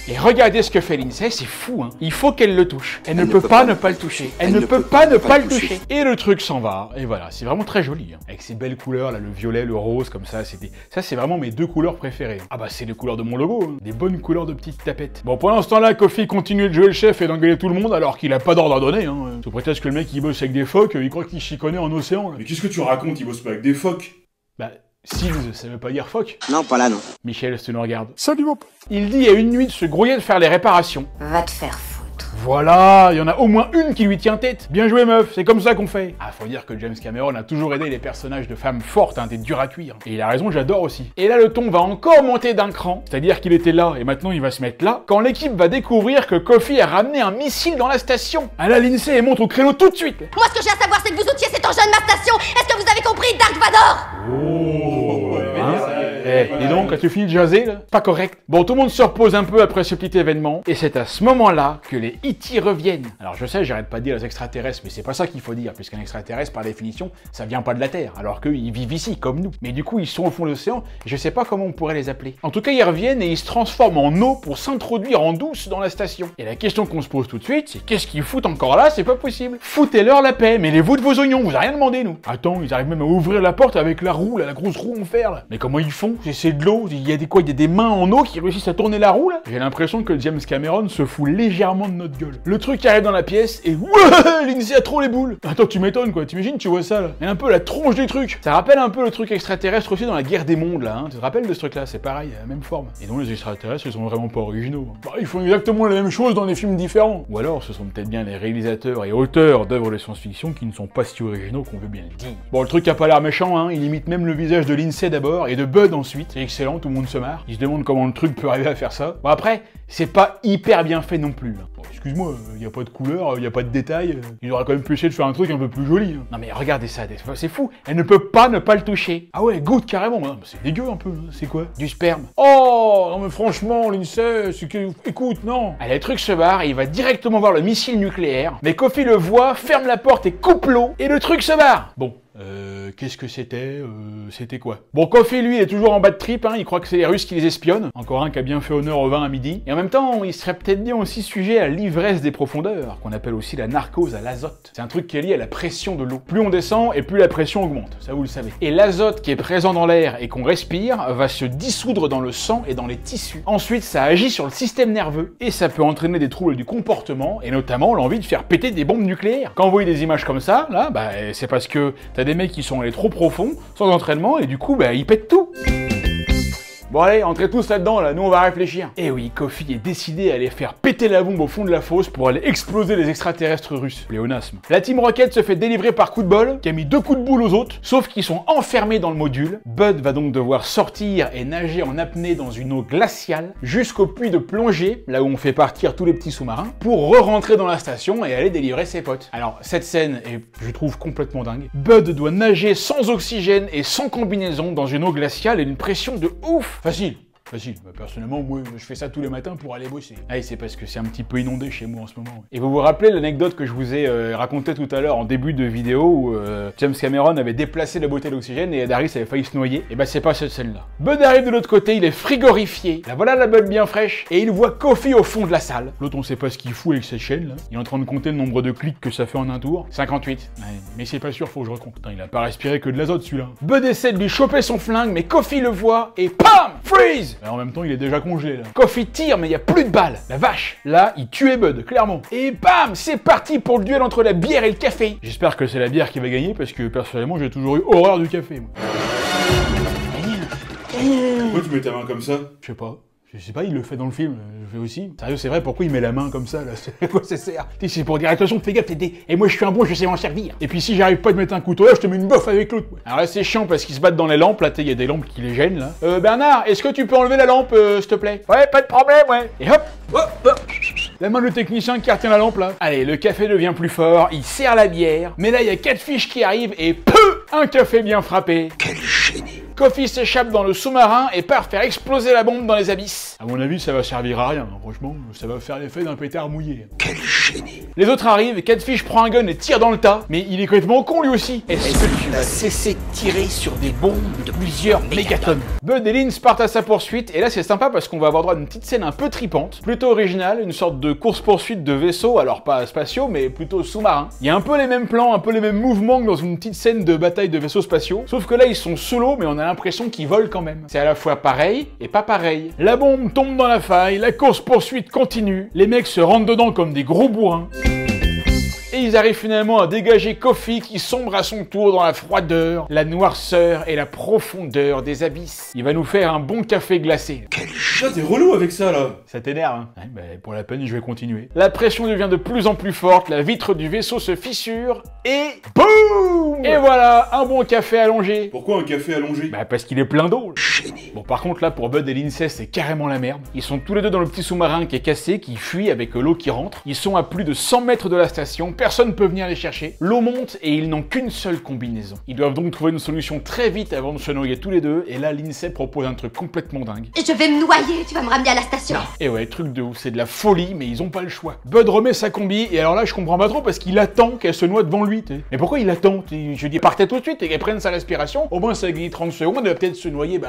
Et regardez ce que fait Lindsay, c'est fou, hein. Il faut qu'elle le touche. Elle ne peut pas ne pas le toucher. Elle ne peut pas ne pas le toucher. Et le truc s'en va. Et voilà, c'est vraiment très joli, hein. Avec ces belles couleurs, là, le violet, le rose, comme ça, ça c'est vraiment mes deux couleurs préférées. Ah bah c'est les couleurs de mon logo, hein. Des bonnes couleurs de petites tapettes. Bon, pendant ce temps-là, Kofi continue de jouer le chef et d'engueuler tout le monde alors qu'il a pas d'ordre à donner, hein. Sous prétexte que le mec il bosse avec des phoques, il croit qu'il s'y connaît en océan, là. Mais qu'est-ce que tu racontes, ils bossent pas avec des phoques? Bah... Seals, ça veut pas dire phoque. Non, pas là, non. Michel, si tu nous regardes. Salut mon pote. Il dit à une nuit de se grouiller de faire les réparations. Va te faire foutre. Voilà, il y en a au moins une qui lui tient tête. Bien joué meuf, c'est comme ça qu'on fait. Ah, faut dire que James Cameron a toujours aidé les personnages de femmes fortes, hein, des durs à cuire. Et il a raison, j'adore aussi. Et là, le ton va encore monter d'un cran. C'est-à-dire qu'il était là, et maintenant il va se mettre là, quand l'équipe va découvrir que Kofi a ramené un missile dans la station. Ah là, Lindsay, elle monte au créneau tout de suite. Moi, ce que j'ai à savoir, c'est que vous outiez cet engin de ma station. Est-ce que vous avez compris, Dark Vador? Et donc, as-tu fini de jaser, là? Pas correct. Bon, tout le monde se repose un peu après ce petit événement, et c'est à ce moment-là que les E.T. reviennent. Alors, je sais, j'arrête pas de dire les extraterrestres, mais c'est pas ça qu'il faut dire, puisqu'un extraterrestre, par définition, ça vient pas de la Terre, alors qu'ils vivent ici, comme nous. Mais du coup, ils sont au fond de l'océan, et je sais pas comment on pourrait les appeler. En tout cas, ils reviennent et ils se transforment en eau pour s'introduire en douce dans la station. Et la question qu'on se pose tout de suite, c'est qu'est-ce qu'ils foutent encore là? C'est pas possible. Foutez-leur la paix, mêlez-vous de vos oignons, vous a rien demandé, nous. Attends, ils arrivent même à ouvrir la porte avec la roue, là, la grosse roue en fer, là. Mais comment ils font? C'est de l'eau, il y a des mains en eau qui réussissent à tourner la roue, là. J'ai l'impression que James Cameron se fout légèrement de notre gueule. Le truc arrive dans la pièce et ouais, Lindsay a trop les boules. Attends, tu m'étonnes, quoi. T'imagines, tu vois ça, là. Et un peu la tronche du truc. Ça rappelle un peu le truc extraterrestre aussi dans la guerre des mondes, là, hein. Tu te rappelles de ce truc-là? C'est pareil, la même forme. Et donc, les extraterrestres, ils sont vraiment pas originaux. Bah, ils font exactement la même chose dans des films différents. Ou alors, ce sont peut-être bien les réalisateurs et auteurs d'œuvres de science-fiction qui ne sont pas si originaux qu'on veut bien le dire. Bon, le truc a pas l'air méchant, hein. Il imite même le visage de Lindsay d'abord et de Bud ensuite. C'est excellent, tout le monde se marre. Il se demande comment le truc peut arriver à faire ça. Bon, après, c'est pas hyper bien fait non plus, hein. Bon, excuse-moi, y a pas de couleur, y a pas de détails. Il aurait quand même pu essayer de faire un truc un peu plus joli, hein. Non mais regardez ça, c'est fou. Elle ne peut pas ne pas le toucher. Ah ouais, goûte carrément. C'est dégueu un peu, hein. C'est quoi? Du sperme. Oh, non mais franchement, Lindsay, c'est que... Écoute, non. Allez, le truc se barre et il va directement voir le missile nucléaire. Mais Kofi le voit, ferme la porte et coupe l'eau. Et le truc se barre. Bon. Qu'est-ce que c'était? C'était quoi? Bon, Kofi, lui, il est toujours en bas de trip, hein, il croit que c'est les Russes qui les espionnent. Encore un qui a bien fait honneur au vin à midi. Et en même temps, il serait peut-être bien aussi sujet à l'ivresse des profondeurs, qu'on appelle aussi la narcose à l'azote. C'est un truc qui est lié à la pression de l'eau. Plus on descend, et plus la pression augmente, ça vous le savez. Et l'azote qui est présent dans l'air et qu'on respire va se dissoudre dans le sang et dans les tissus. Ensuite, ça agit sur le système nerveux, et ça peut entraîner des troubles du comportement, et notamment l'envie de faire péter des bombes nucléaires. Quand vous voyez des images comme ça, là, bah, c'est parce que t'as des mecs qui sont allés trop profond, sans entraînement, et du coup, bah, ils pètent tout. Bon allez, entrez tous là-dedans, là, nous on va réfléchir. Et oui, Coffee est décidé à aller faire péter la bombe au fond de la fosse pour aller exploser les extraterrestres russes. Pléonasme. La Team Rocket se fait délivrer par coup de bol, qui a mis 2 coups de boule aux autres, sauf qu'ils sont enfermés dans le module. Bud va donc devoir sortir et nager en apnée dans une eau glaciale, jusqu'au puits de plongée, là où on fait partir tous les petits sous-marins, pour re-rentrer dans la station et aller délivrer ses potes. Alors, cette scène est, je trouve, complètement dingue. Bud doit nager sans oxygène et sans combinaison dans une eau glaciale et une pression de ouf. Facile. Facile. Bah, personnellement, moi, je fais ça tous les matins pour aller bosser. Ah, c'est parce que c'est un petit peu inondé chez moi en ce moment. Et vous vous rappelez l'anecdote que je vous ai racontée tout à l'heure en début de vidéo où James Cameron avait déplacé la bouteille d'oxygène et Ed Harris avait failli se noyer? Et bah, c'est pas cette scène-là. Bud arrive de l'autre côté, il est frigorifié. Là, voilà la Bud bien fraîche. Et il voit Coffee au fond de la salle. L'autre, on sait pas ce qu'il fout avec cette chaîne là. Il est en train de compter le nombre de clics que ça fait en un tour. 58. Ouais, mais c'est pas sûr, faut que je recompte. Putain, il a pas respiré que de l'azote celui-là. Bud essaie de lui choper son flingue, mais Coffee le voit et PAM! Freeze! Alors, en même temps, il est déjà congelé là. Coffee tire mais il y a plus de balles. La vache. Là, il tuait Bud, clairement. Et bam, c'est parti pour le duel entre la bière et le café. J'espère que c'est la bière qui va gagner parce que personnellement, j'ai toujours eu horreur du café. Moi. Pourquoi tu mets ta main comme ça? Je sais pas, il le fait dans le film, je fais aussi. Sérieux, c'est vrai, pourquoi il met la main comme ça, là? C'est quoi ça sert? C'est pour dire, attention, fais gaffe, t'es... Et moi, je suis un bon, je sais m'en servir. Et puis, si j'arrive pas à te mettre un couteau là, je te mets une boffe avec l'autre. Alors là, c'est chiant parce qu'ils se battent dans les lampes, là, il y a des lampes qui les gênent, là. Bernard, est-ce que tu peux enlever la lampe, s'il te plaît? Ouais, pas de problème, ouais. Et hop, hop, hop. La main de technicien qui retient la lampe, là. Allez, le café devient plus fort, il serre la bière. Mais là, il y a 4 fiches qui arrivent et peu, un café bien frappé. Quel génie! Coffee s'échappe dans le sous-marin et part faire exploser la bombe dans les abysses. À mon avis, ça va servir à rien, hein. Franchement, ça va faire l'effet d'un pétard mouillé. Quel génie! Les autres arrivent, Catfish prend un gun et tire dans le tas, mais il est complètement con lui aussi. Est-ce que tu vas cesser de tirer sur des bombes de plusieurs mégatonnes? Bud et Linz partent à sa poursuite, et là c'est sympa parce qu'on va avoir droit à une petite scène un peu tripante, plutôt originale, une sorte de course-poursuite de vaisseaux, alors pas spatiaux, mais plutôt sous-marins. Il y a un peu les mêmes plans, un peu les mêmes mouvements que dans une petite scène de bataille de vaisseaux spatiaux, sauf que là ils sont sous l'eau, mais on a l'impression qu'ils volent quand même. C'est à la fois pareil et pas pareil. La bombe tombe dans la faille, la course-poursuite continue, les mecs se rentrent dedans comme des gros bourrins. Et ils arrivent finalement à dégager Coffee qui sombre à son tour dans la froideur, la noirceur et la profondeur des abysses. Il va nous faire un bon café glacé. Quel Putain, t'es relou avec ça là. Ça t'énerve, hein? Ouais, bah, pour la peine, je vais continuer. La pression devient de plus en plus forte, la vitre du vaisseau se fissure et boum! Et voilà, un bon café allongé. Pourquoi un café allongé? Bah parce qu'il est plein d'eau. génie! Bon, par contre là, pour Bud et Lindsay, c'est carrément la merde. Ils sont tous les deux dans le petit sous-marin qui est cassé, qui fuit avec l'eau qui rentre. Ils sont à plus de 100 mètres de la station, personne ne peut venir les chercher. L'eau monte et ils n'ont qu'une seule combinaison. Ils doivent donc trouver une solution très vite avant de se noyer tous les deux. Et là, Lindsay propose un truc complètement dingue. Je vais me noyer, tu vas me ramener à la station. Et ouais, truc de ouf, c'est de la folie, mais ils ont pas le choix. Bud remet sa combi, et alors là, je comprends pas trop parce qu'il attend qu'elle se noie devant lui, t'sais. Mais pourquoi il attend? Je dis, partez tout de suite et qu'elle prenne sa respiration. Au moins, ça a gagné 30 secondes, elle va peut-être se noyer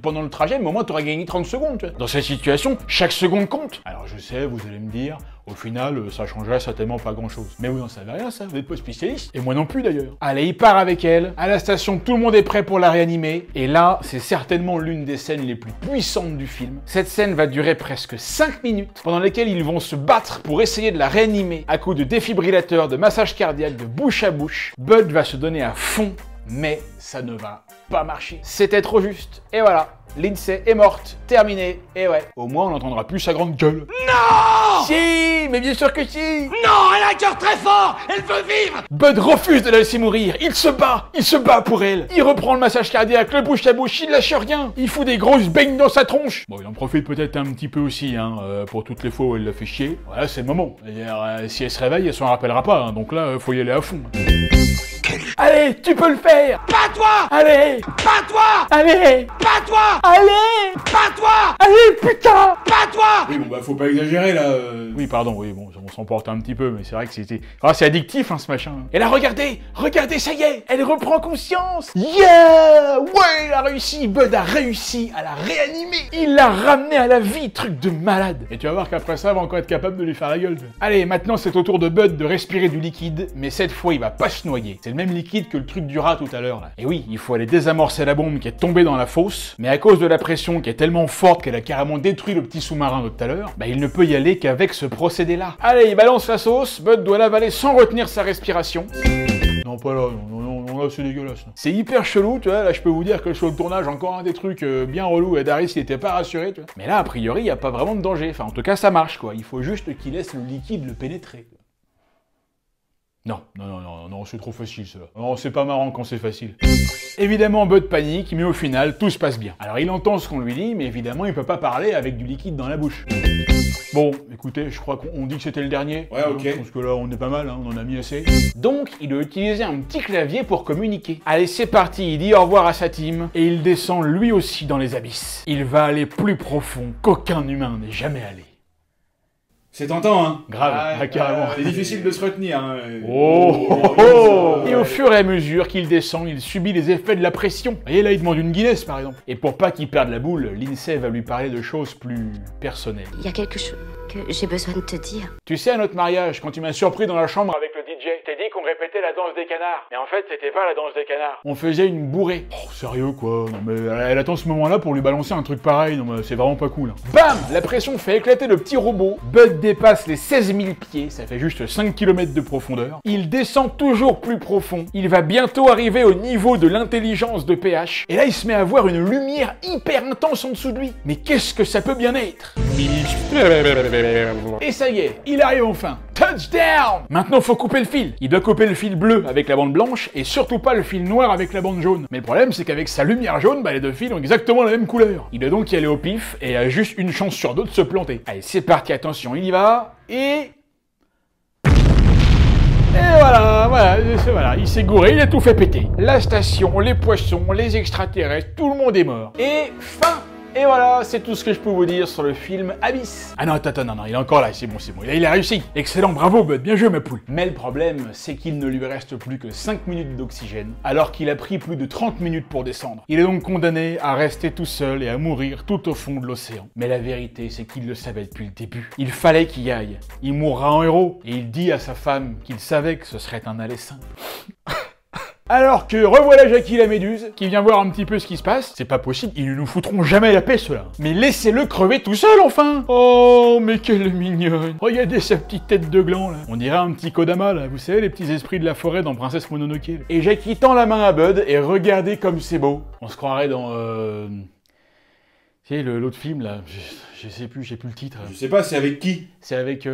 pendant le trajet, mais au moins, t'aurais gagné 30 secondes, tu vois. Dans cette situation, chaque seconde compte. Alors, je sais, vous allez me dire, au final, ça changerait certainement pas grand-chose. Mais vous n'en savez rien, ça, vous n'êtes pas spécialiste. Et moi non plus, d'ailleurs. Allez, il part avec elle. À la station, tout le monde est prêt pour la réanimer. Et là, c'est certainement l'une des scènes les plus puissantes du film. Cette scène va durer presque 5 minutes, pendant lesquelles ils vont se battre pour essayer de la réanimer à coups de défibrillateur, de massage cardiaque, de bouche à bouche. Bud va se donner à fond, mais ça ne va pas marcher. C'était trop juste. Et voilà. Lindsay est morte, terminée, et ouais. Au moins, on n'entendra plus sa grande gueule. Non! Si, mais bien sûr que si. Non, elle a un cœur très fort! Elle veut vivre! Bud refuse de la laisser mourir. Il se bat pour elle. Il reprend le massage cardiaque, le bouche à bouche, il lâche rien. Il fout des grosses beignes dans sa tronche. Bon, il en profite peut-être un petit peu aussi, hein, pour toutes les fois où elle l'a fait chier. Voilà, c'est le moment. Si elle se réveille, elle s'en rappellera pas, hein, donc là, faut y aller à fond. Allez, tu peux le faire! Pas toi! Allez! Pas toi! Allez! Pas toi! Allez! Pas toi! Allez, putain! Pas toi! Oui, bon bah faut pas exagérer là. Oui, pardon, oui, bon, on s'emporte un petit peu, mais c'est vrai que c'était... Ah, c'est addictif, hein, ce machin. Et là, regardez, ça y est, elle reprend conscience. Yeah! Ouais, il a réussi, Bud a réussi à la réanimer. Il l'a ramenée à la vie, truc de malade. Et tu vas voir qu'après ça, elle va encore être capable de lui faire la gueule. Allez, maintenant, c'est au tour de Bud de respirer du liquide, mais cette fois, il va pas se noyer. C'est le même liquide que le truc du rat tout à l'heure, là. Et oui, il faut aller désamorcer la bombe qui est tombée dans la fosse, mais à cause de la pression qui est tellement forte qu'elle a carrément détruit le petit sous-marin de tout à l'heure, bah il ne peut y aller qu'avec ce procédé-là. Allez, il balance la sauce, Bud doit l'avaler sans retenir sa respiration. Non, pas là, non, là, c'est dégueulasse. C'est hyper chelou, tu vois, là, je peux vous dire que sur le tournage, encore un des trucs bien relous, et Daris, il était pas rassuré, tu vois. Mais là, a priori, il n'y a pas vraiment de danger. Enfin, en tout cas, ça marche, quoi. Il faut juste qu'il laisse le liquide le pénétrer. Non, c'est trop facile, ça. Non, c'est pas marrant quand c'est facile. Évidemment, Bud panique, mais au final, tout se passe bien. Alors, il entend ce qu'on lui dit, mais évidemment, il peut pas parler avec du liquide dans la bouche. Bon, écoutez, je crois qu'on dit que c'était le dernier. Ouais, ok. Parce que là, on est pas mal, hein, on en a mis assez. Donc, il doit utiliser un petit clavier pour communiquer. Allez, c'est parti, il dit au revoir à sa team, et il descend lui aussi dans les abysses. Il va aller plus profond qu'aucun humain n'est jamais allé. C'est tentant, hein. Grave, carrément. C'est difficile de se retenir, hein. Et au fur et à mesure qu'il descend, il subit les effets de la pression. Vous voyez, là, il demande une Guinness, par exemple. Et pour pas qu'il perde la boule, Lindsay va lui parler de choses plus personnelles. Il y a quelque chose que j'ai besoin de te dire. Tu sais, à notre mariage, quand tu m'as surpris dans la chambre avec le DJ, t'as dit qu'on répétait la danse des canards. Mais en fait, c'était pas la danse des canards. On faisait une bourrée. Oh, sérieux, quoi. Non, mais elle attend ce moment-là pour lui balancer un truc pareil. Non, mais c'est vraiment pas cool. Hein. Bam! La pression fait éclater le petit robot. Bud dépasse les 16 000 pieds. Ça fait juste 5 km de profondeur. Il descend toujours plus profond. Il va bientôt arriver au niveau de l'intelligence de PH. Et là, il se met à voir une lumière hyper intense en dessous de lui. Mais qu'est-ce que ça peut bien être? Et ça y est, il arrive enfin. Touchdown! Maintenant, faut couper le fil. Il doit couper le fil bleu avec la bande blanche et surtout pas le fil noir avec la bande jaune. Mais le problème, c'est qu'avec sa lumière jaune, les deux fils ont exactement la même couleur. Il doit donc y aller au pif et a juste une chance sur deux de se planter. Allez, c'est parti, attention, il y va. Et voilà, il s'est gouré, il a tout fait péter. La station, les poissons, les extraterrestres, tout le monde est mort. Et fin! Et voilà, c'est tout ce que je peux vous dire sur le film Abyss. Ah non, attends, non, il est encore là, c'est bon, il a réussi. Excellent, bravo Bud, bien joué ma poule. Mais le problème, c'est qu'il ne lui reste plus que 5 minutes d'oxygène, alors qu'il a pris plus de 30 minutes pour descendre. Il est donc condamné à rester tout seul et à mourir tout au fond de l'océan. Mais la vérité, c'est qu'il le savait depuis le début. Il fallait qu'il y aille. Il mourra en héros, et il dit à sa femme qu'il savait que ce serait un aller simple. Alors que revoilà Jackie la méduse, qui vient voir un petit peu ce qui se passe. C'est pas possible, ils ne nous foutront jamais la paix, ceux-là. Mais laissez-le crever tout seul, enfin. Oh, mais quelle mignonne. Regardez sa petite tête de gland, là. On dirait un petit Kodama, là. Vous savez, les petits esprits de la forêt dans Princesse Mononoke. Et Jackie tend la main à Bud, et regardez comme c'est beau. On se croirait dans, tu sais, l'autre film, là. Je sais plus, j'ai plus le titre. Je sais pas, c'est avec qui? C'est avec, tu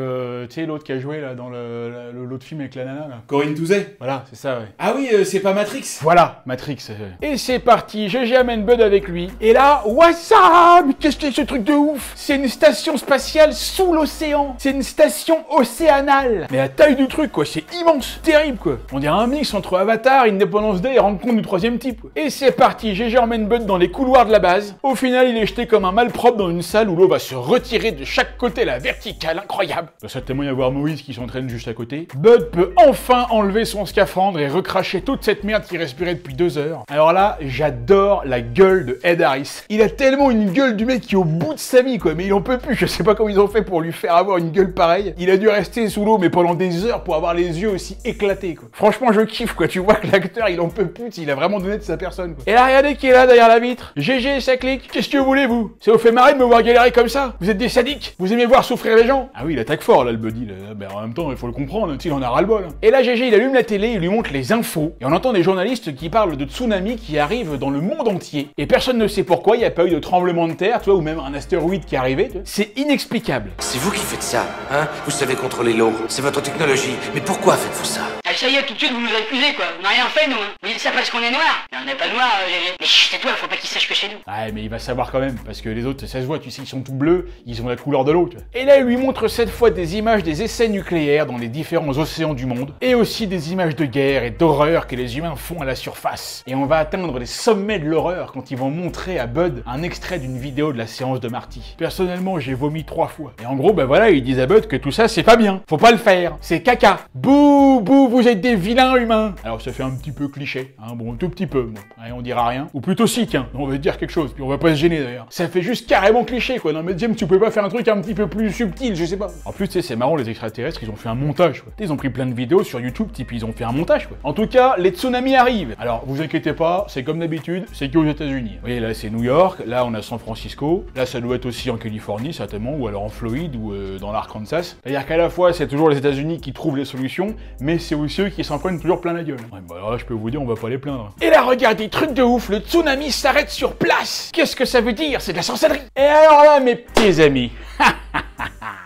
sais, l'autre qui a joué, là, dans l'autre film avec la nana, là. Corinne Touzet? Voilà, c'est ça, ouais. Ah oui, c'est pas Matrix? Voilà, Matrix. Et c'est parti, GG amène Bud avec lui. Et là, what's up? Mais qu'est-ce que c'est ce truc de ouf? C'est une station spatiale sous l'océan. C'est une station océanale. Mais la taille du truc, quoi, c'est immense. Terrible, quoi. On dirait un mix entre Avatar, Independence Day et Rencontre du troisième type, quoi. Et c'est parti, GG emmène Bud dans les couloirs de la base. Au final, il est jeté comme un malpropre dans une salle où l'eau va se retirer de chaque côté, la verticale, incroyable. Il doit certainement y avoir Moïse qui s'entraîne juste à côté. Bud peut enfin enlever son scaphandre et recracher toute cette merde qu'il respirait depuis 2 heures. Alors là, j'adore la gueule de Ed Harris. Il a tellement une gueule du mec qui est au bout de sa vie, quoi, mais il en peut plus. Je sais pas comment ils ont fait pour lui faire avoir une gueule pareille. Il a dû rester sous l'eau, mais pendant des heures pour avoir les yeux aussi éclatés, quoi. Franchement, je kiffe, quoi. Tu vois que l'acteur, il en peut plus, il a vraiment donné de sa personne, quoi. Et là, regardez qui est là derrière la vitre. GG, ça clique. Qu'est-ce que vous voulez, vous? Ça vous fait marrer de me voir galérer comme ça? Vous êtes des sadiques? Vous aimez voir souffrir les gens? Ah oui, il attaque fort, là, le buddy. Ben, en même temps, il faut le comprendre, il en a ras-le-bol. Hein. Et là, GG, il allume la télé, il lui montre les infos. Et on entend des journalistes qui parlent de tsunamis qui arrivent dans le monde entier. Et personne ne sait pourquoi, il n'y a pas eu de tremblement de terre, tu vois, ou même un astéroïde qui est arrivé. C'est inexplicable. C'est vous qui faites ça, hein? Vous savez contrôler l'eau, c'est votre technologie. Mais pourquoi faites-vous ça? Ah, ça y est, tout de suite, vous nous accusez, quoi. On n'a rien fait, nous, hein. Vous dites ça parce qu'on est noirs. Mais on n'est pas noirs, GG. Mais chut, tais-toi, faut pas qu'ils sachent que chez nous. Ouais, mais il va savoir quand même, parce que les autres, ça se voit, tu sais, ils sont tout bleus, ils ont la couleur de l'eau, tu vois. Et là, il lui montre cette fois des images des essais nucléaires dans les différents océans du monde, et aussi des images de guerre et d'horreur que les humains font à la surface. Et on va atteindre les sommets de l'horreur quand ils vont montrer à Bud un extrait d'une vidéo de la séance de Marty. Personnellement, j'ai vomi 3 fois. Et en gros, ben voilà, ils disent à Bud que tout ça, c'est pas bien. Faut pas le faire. C'est caca. Bouh, bouh, vous êtes des vilains humains. Alors ça fait un petit peu cliché, hein, bon, un tout petit peu, bon, ouais, on dira rien. Ou plutôt si, tiens, on va dire quelque chose, puis on va pas se gêner d'ailleurs. Ça fait juste carrément cliché, quoi. Non mais James, tu peux pas faire un truc un petit peu plus subtil, je sais pas. En plus, tu sais, c'est marrant, les extraterrestres, ils ont fait un montage, quoi. Ils ont pris plein de vidéos sur YouTube, type, ils ont fait un montage, quoi. En tout cas, les tsunamis arrivent. Alors, vous inquiétez pas, c'est comme d'habitude, c'est qu'aux États-Unis. Vous voyez, là, c'est New York, là, on a San Francisco, là, ça doit être aussi en Californie, certainement, ou alors en Floride, ou dans l'Arkansas. C'est-à-dire qu'à la fois, c'est toujours les États-Unis qui trouvent les solutions, mais c'est aussi ceux qui s'en prennent toujours plein la gueule. Ouais, bah alors là, je peux vous dire, on va pas les plaindre. Et là, regardez, truc de ouf, le tsunami s'arrête sur place. Qu'est-ce que ça veut dire? C'est de la sorcellerie. Et alors là, mes petits amis,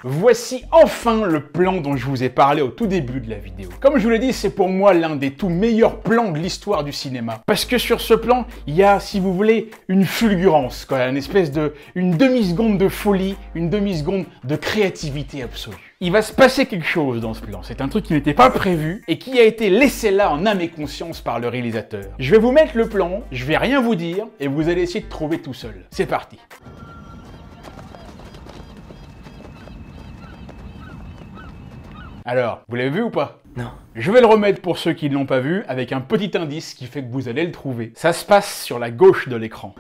voici enfin le plan dont je vous ai parlé au tout début de la vidéo. Comme je vous l'ai dit, c'est pour moi l'un des tout meilleurs plans de l'histoire du cinéma. Parce que sur ce plan, il y a, si vous voulez, une fulgurance, quoi, une espèce de, une demi-seconde de folie, une demi-seconde de créativité absolue. Il va se passer quelque chose dans ce plan. C'est un truc qui n'était pas prévu et qui a été laissé là en âme et conscience par le réalisateur. Je vais vous mettre le plan, je vais rien vous dire et vous allez essayer de trouver tout seul. C'est parti. Alors, vous l'avez vu ou pas? Non. Je vais le remettre pour ceux qui ne l'ont pas vu, avec un petit indice qui fait que vous allez le trouver. Ça se passe sur la gauche de l'écran.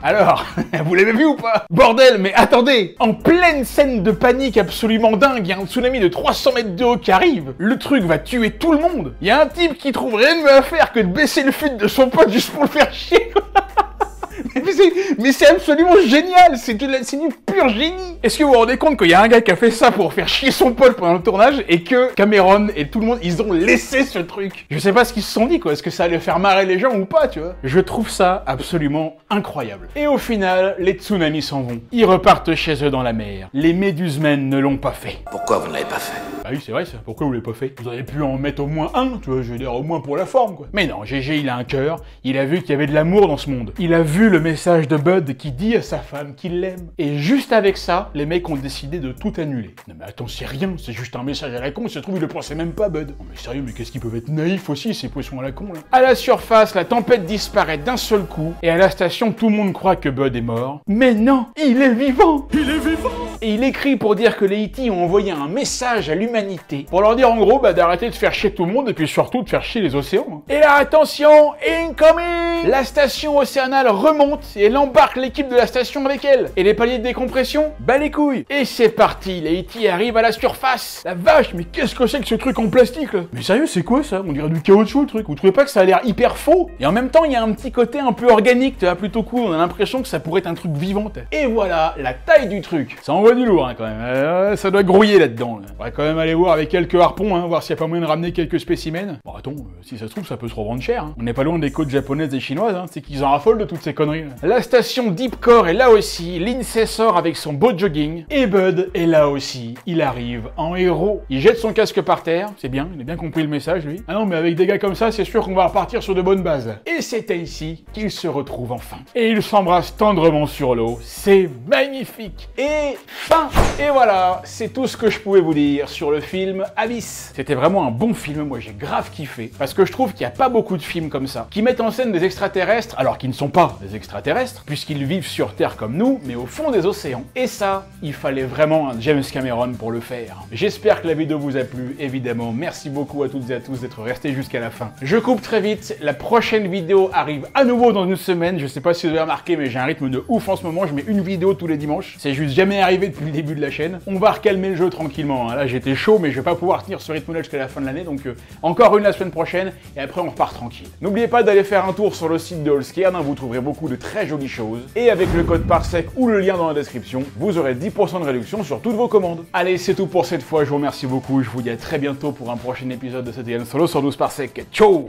Alors, vous l'avez vu ou pas? Bordel, mais attendez! En pleine scène de panique absolument dingue, il y a un tsunami de 300 mètres de haut qui arrive. Le truc va tuer tout le monde. Il y a un type qui trouve rien de mieux à faire que de baisser le fut de son pote juste pour le faire chier. Mais c'est absolument génial, c'est du pur génie. Est-ce que vous vous rendez compte qu'il y a un gars qui a fait ça pour faire chier son pote pendant le tournage et que Cameron et tout le monde, ils ont laissé ce truc? Je sais pas ce qu'ils se sont dit, quoi. Est-ce que ça allait faire marrer les gens ou pas, tu vois? Je trouve ça absolument incroyable. Et au final, les tsunamis s'en vont. Ils repartent chez eux dans la mer. Les Médusemens ne l'ont pas fait. Pourquoi vous ne l'avez pas fait? Bah oui, c'est vrai ça. Pourquoi vous l'avez pas fait? Vous auriez pu en mettre au moins un, tu vois, je veux dire, au moins pour la forme, quoi. Mais non, GG, il a un cœur. Il a vu qu'il y avait de l'amour dans ce monde. Il a vu le message de Bud qui dit à sa femme qu'il l'aime. Et juste avec ça, les mecs ont décidé de tout annuler. Non mais attends, c'est rien, c'est juste un message à la con, ça se trouve, il le pensait même pas, Bud. Non mais sérieux, mais qu'est-ce qu'ils peuvent être naïfs aussi, ces poissons à la con, là? À la surface, la tempête disparaît d'un seul coup, et à la station, tout le monde croit que Bud est mort. Mais non, il est vivant! Il est vivant! Et il écrit pour dire que les E.T. ont envoyé un message à l'humanité, pour leur dire en gros, bah d'arrêter de faire chier tout le monde, et puis surtout de faire chier les océans. Et là, attention, incoming! La station océanale remonte, et elle embarque l'équipe de la station avec elle. Et les paliers de décompression, bah les couilles. Et c'est parti, les E.T. arrivent à la surface. La vache, mais qu'est-ce que c'est que ce truc en plastique là? Mais sérieux, c'est quoi ça? On dirait du caoutchouc le truc. Vous trouvez pas que ça a l'air hyper faux? Et en même temps, il y a un petit côté un peu organique, tu vois, plutôt cool. On a l'impression que ça pourrait être un truc vivant. Et voilà, la taille du truc. Ça envoie du lourd hein, quand même. Ça doit grouiller là-dedans. Là. On va quand même aller voir avec quelques harpons, hein, voir s'il y a pas moyen de ramener quelques spécimens. Bon attends, si ça se trouve, ça peut se revendre cher. Hein. On n'est pas loin des côtes japonaises et chinoises, hein. C'est qu'ils en raffolent de toutes ces conneries. Là. La station Deepcore est là aussi, Lindsay sort avec son beau jogging, et Bud est là aussi, il arrive en héros. Il jette son casque par terre, c'est bien, il a bien compris le message lui. Ah non mais avec des gars comme ça, c'est sûr qu'on va repartir sur de bonnes bases. Et c'est ainsi qu'ils se retrouvent enfin. Et ils s'embrassent tendrement sur l'eau, c'est magnifique. Et fin. Et voilà, c'est tout ce que je pouvais vous dire sur le film Abyss. C'était vraiment un bon film, moi j'ai grave kiffé, parce que je trouve qu'il n'y a pas beaucoup de films comme ça, qui mettent en scène des extraterrestres, alors qu'ils ne sont pas des extraterrestres, puisqu'ils vivent sur Terre comme nous, mais au fond des océans. Et ça, il fallait vraiment un James Cameron pour le faire. J'espère que la vidéo vous a plu, évidemment. Merci beaucoup à toutes et à tous d'être restés jusqu'à la fin. Je coupe très vite, la prochaine vidéo arrive à nouveau dans une semaine. Je sais pas si vous avez remarqué, mais j'ai un rythme de ouf en ce moment. Je mets une vidéo tous les dimanches. C'est juste jamais arrivé depuis le début de la chaîne. On va recalmer le jeu tranquillement. Hein. Là, j'étais chaud, mais je vais pas pouvoir tenir ce rythme-là jusqu'à la fin de l'année. Donc, encore une la semaine prochaine, et après, on repart tranquille. N'oubliez pas d'aller faire un tour sur le site de Allscared. Hein, vous trouverez beaucoup de très jolies choses. Et avec le code PARSEC ou le lien dans la description, vous aurez 10% de réduction sur toutes vos commandes. Allez, c'est tout pour cette fois. Je vous remercie beaucoup. Je vous dis à très bientôt pour un prochain épisode de cet Alien Solo sur 12 PARSEC. Ciao!